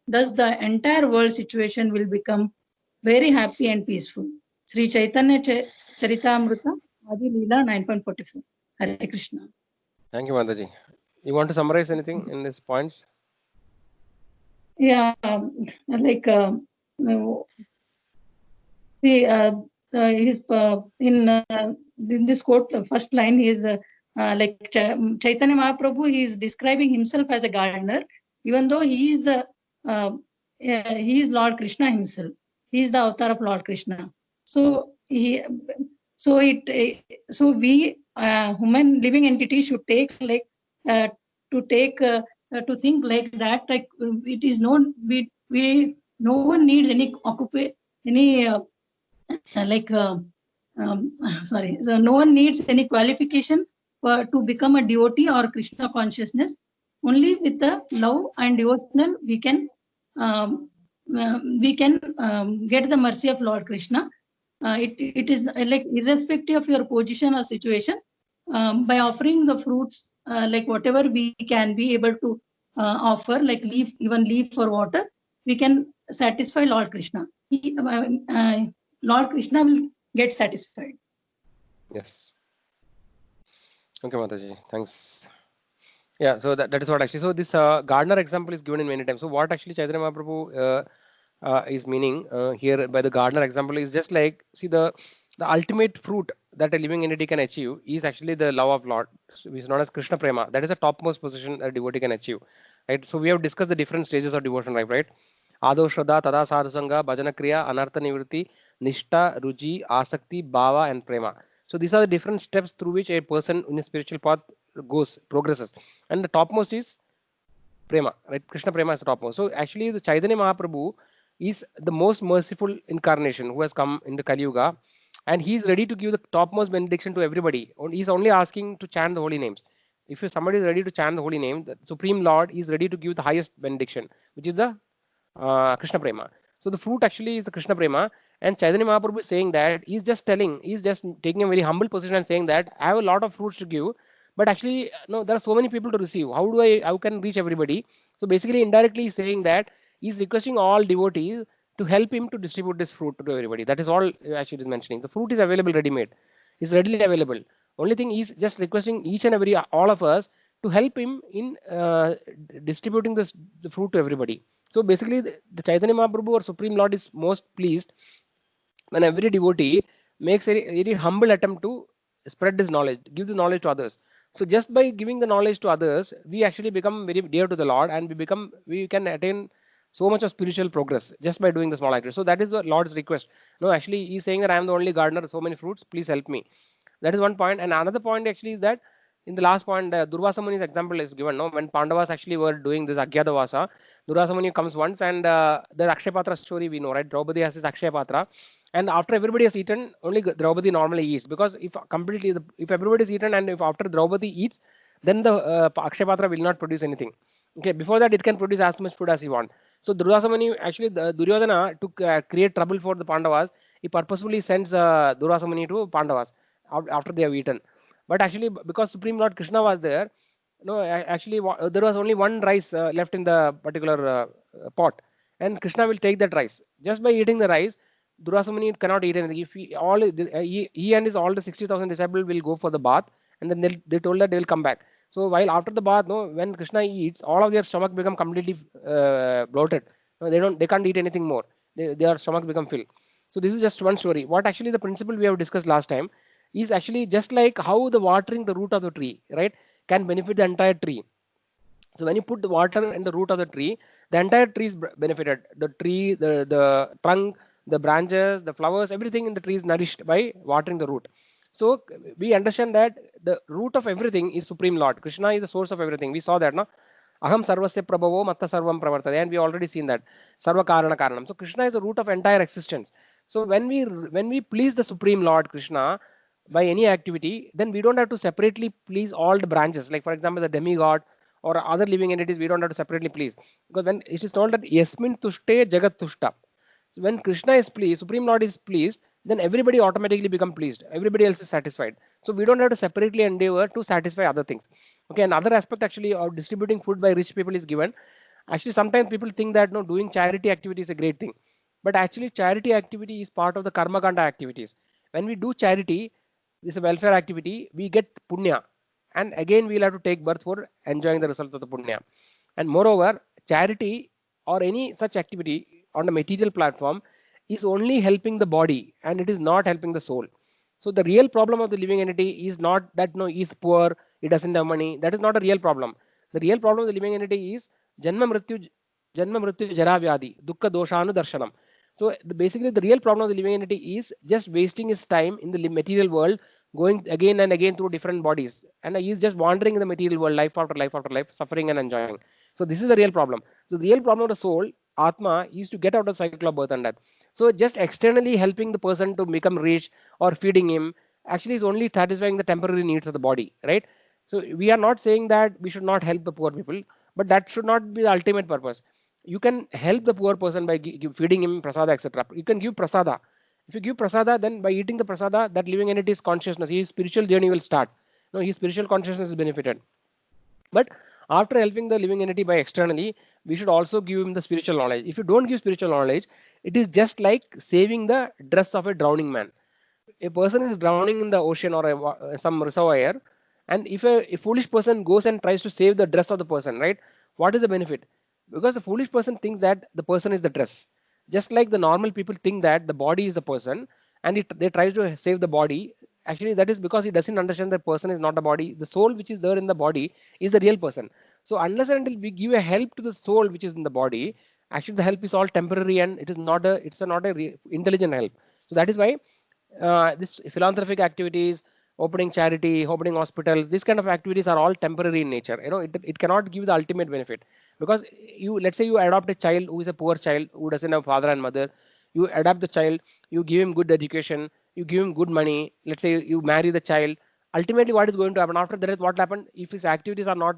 Thus, the entire world situation will become very happy and peaceful. Sri Chaitanya Charitamrita, Adi Leela 9.44. Hare Krishna. Thank you, Mataji. You want to summarize anything in these points? Yeah, like his in this quote, the first line is like Chaitanya Mahaprabhu. He is describing himself as a gardener, even though he is Lord Krishna himself. He is the avatar of Lord Krishna. So we human living entities should take like to think like that. Like it is no no one needs any sorry. So no one needs any qualification to become a devotee or Krishna consciousness. Only with the love and devotional we can get the mercy of Lord Krishna. It is like irrespective of your position or situation, by offering the fruits, like whatever we can be able to offer, like leaf for water, we can satisfy Lord Krishna. Lord Krishna will get satisfied. Yes. Okay, Mataji. Thanks. Yeah, so that is what actually. So this gardener example is given in many times. So what actually Chaitanya Mahaprabhu is meaning here by the gardener example is just like, see, the ultimate fruit that a living entity can achieve is actually the love of Lord, which is known as Krishna Prema. That is the topmost position a devotee can achieve, right? So we have discussed the different stages of devotion life, right? Ado Shraddha, Tada Sadhusanga, Bhajana Kriya, Anartha Nivritti, Nishta, Ruji, Asakti, Bhava, and Prema. So these are the different steps through which a person in a spiritual path progresses. And the topmost is Prema, right? Krishna Prema is the topmost. So actually the Chaitanya Mahaprabhu is the most merciful incarnation who has come into Kali Yuga, and he is ready to give the topmost benediction to everybody. He is only asking to chant the holy names. If somebody is ready to chant the holy name, the Supreme Lord is ready to give the highest benediction, which is the Krishna Prema. So the fruit actually is the Krishna Prema, and Chaitanya Mahaprabhu is saying that he's just taking a very humble position and saying that I have a lot of fruits to give, but actually no, there are so many people to receive. How can reach everybody? So basically, indirectly, he's saying that he's requesting all devotees to help him to distribute this fruit to everybody. That is all actually is mentioning. The fruit is available ready-made, is readily available. Only thing is just requesting each and every all of us to help him in distributing the fruit to everybody. So basically, the Chaitanya Mahaprabhu or Supreme Lord is most pleased when every devotee makes a very humble attempt to spread this knowledge, give the knowledge to others. So just by giving the knowledge to others, we actually become very dear to the Lord, and we can attain so much of spiritual progress just by doing the small activity. So that is the Lord's request. No, actually, he's saying that I am the only gardener, so many fruits, please help me. That is one point. And another point actually is that in the last point, Durvasa Muni's example is given. No, when Pandavas actually were doing this Agyadavasa, Durvasa Muni comes once, and the Akshayapatra story we know, right? Draupadi has this Akshayapatra, and after everybody has eaten, only Draupadi normally eats, because if everybody is eaten and if after Draupadi eats, then the Akshayapatra will not produce anything. Okay, before that it can produce as much food as he want. So Durvasa Muni actually, the Duryodhana, to create trouble for the Pandavas, he purposefully sends Durvasa Muni to Pandavas after they have eaten. But actually, because Supreme Lord Krishna was there, no, actually there was only one rice left in the particular pot, and Krishna will take that rice. Just by eating the rice, Durvasa Muni cannot eat anything. If he and his all the 60,000 disciples will go for the bath, and then they told that they will come back. So while after the bath, no, when Krishna eats, all of their stomach become completely bloated. No, they can't eat anything more. Their stomach become filled. So this is just one story. What actually the principle we have discussed last time is actually just like how the watering the root of the tree, right, can benefit the entire tree. So when you put the water in the root of the tree, the entire tree is benefited. The tree, the trunk, the branches, the flowers, everything in the tree is nourished by watering the root. So we understand that the root of everything is Supreme Lord. Krishna is the source of everything. We saw that, no? Aham sarvasya prabhavo matta sarvam pravartade, and we already seen that. Sarva karana karanam. So Krishna is the root of entire existence. So when we please the Supreme Lord Krishna by any activity, then we don't have to separately please all the branches. Like for example, the demigod or other living entities, we don't have to separately please. Because when it is told that Yasmin tushte jagat tushta. So when Krishna is pleased, Supreme Lord is pleased, then everybody automatically become pleased. Everybody else is satisfied. So we don't have to separately endeavor to satisfy other things. Okay, another aspect actually of distributing food by rich people is given. Actually, sometimes people think that no, doing charity activity is a great thing. But actually, charity activity is part of the karma kanda activities. When we do charity, this is a welfare activity, we get punya. And again, we'll have to take birth for enjoying the results of the punya. And moreover, charity or any such activity on the material platform is only helping the body, and it is not helping the soul. So the real problem of the living entity is not that no, he is poor, he doesn't have money. That is not a real problem. The real problem of the living entity is janma mrityu jara vyadi dukkha doshanu darshanam. So basically the real problem of the living entity is just wasting his time in the material world, going again and again through different bodies, and he is just wandering in the material world, life after life after life, suffering and enjoying. So this is the real problem. So the real problem of the soul, Atma, is to get out of the cycle of birth and death. So just externally helping the person to become rich or feeding him actually is only satisfying the temporary needs of the body, right? So we are not saying that we should not help the poor people, but that should not be the ultimate purpose. You can help the poor person by feeding him prasada, etc. You can give prasada. If you give prasada, then by eating the prasada, that living entity's consciousness, his spiritual journey will start. No, his spiritual consciousness is benefited. But after helping the living entity by externally, we should also give him the spiritual knowledge. If you don't give spiritual knowledge, it is just like saving the dress of a drowning man. A person is drowning in the ocean or some reservoir, and if a foolish person goes and tries to save the dress of the person, right? What is the benefit? Because the foolish person thinks that the person is the dress. Just like the normal people think that the body is the person, and they try to save the body. Actually, that is because he doesn't understand that person is not the body. The soul which is there in the body is the real person. So unless and until we give a help to the soul which is in the body, actually the help is all temporary, and it is not a intelligent help. So that is why this philanthropic activities, opening charity, opening hospitals, these kind of activities are all temporary in nature. You know, it cannot give the ultimate benefit, because let's say you adopt a child who is a poor child who doesn't have father and mother. You adopt the child, you give him good education, you give him good money. Let's say you marry the child. Ultimately, what is going to happen after that? What happened if his activities are not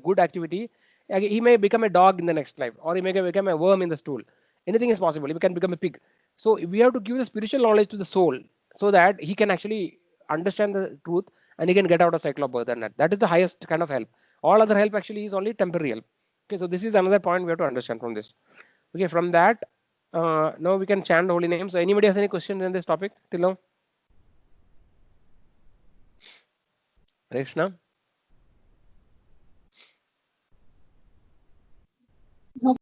good activity? He may become a dog in the next life, or he may become a worm in the stool. Anything is possible. He can become a pig. So we have to give the spiritual knowledge to the soul, so that he can actually understand the truth, and he can get out of cycle of birth and death. That is the highest kind of help. All other help actually is only temporary help. Okay, so this is another point we have to understand from this. Okay, from that, now we can chant the holy name. So anybody has any questions in this topic till now? Krishna.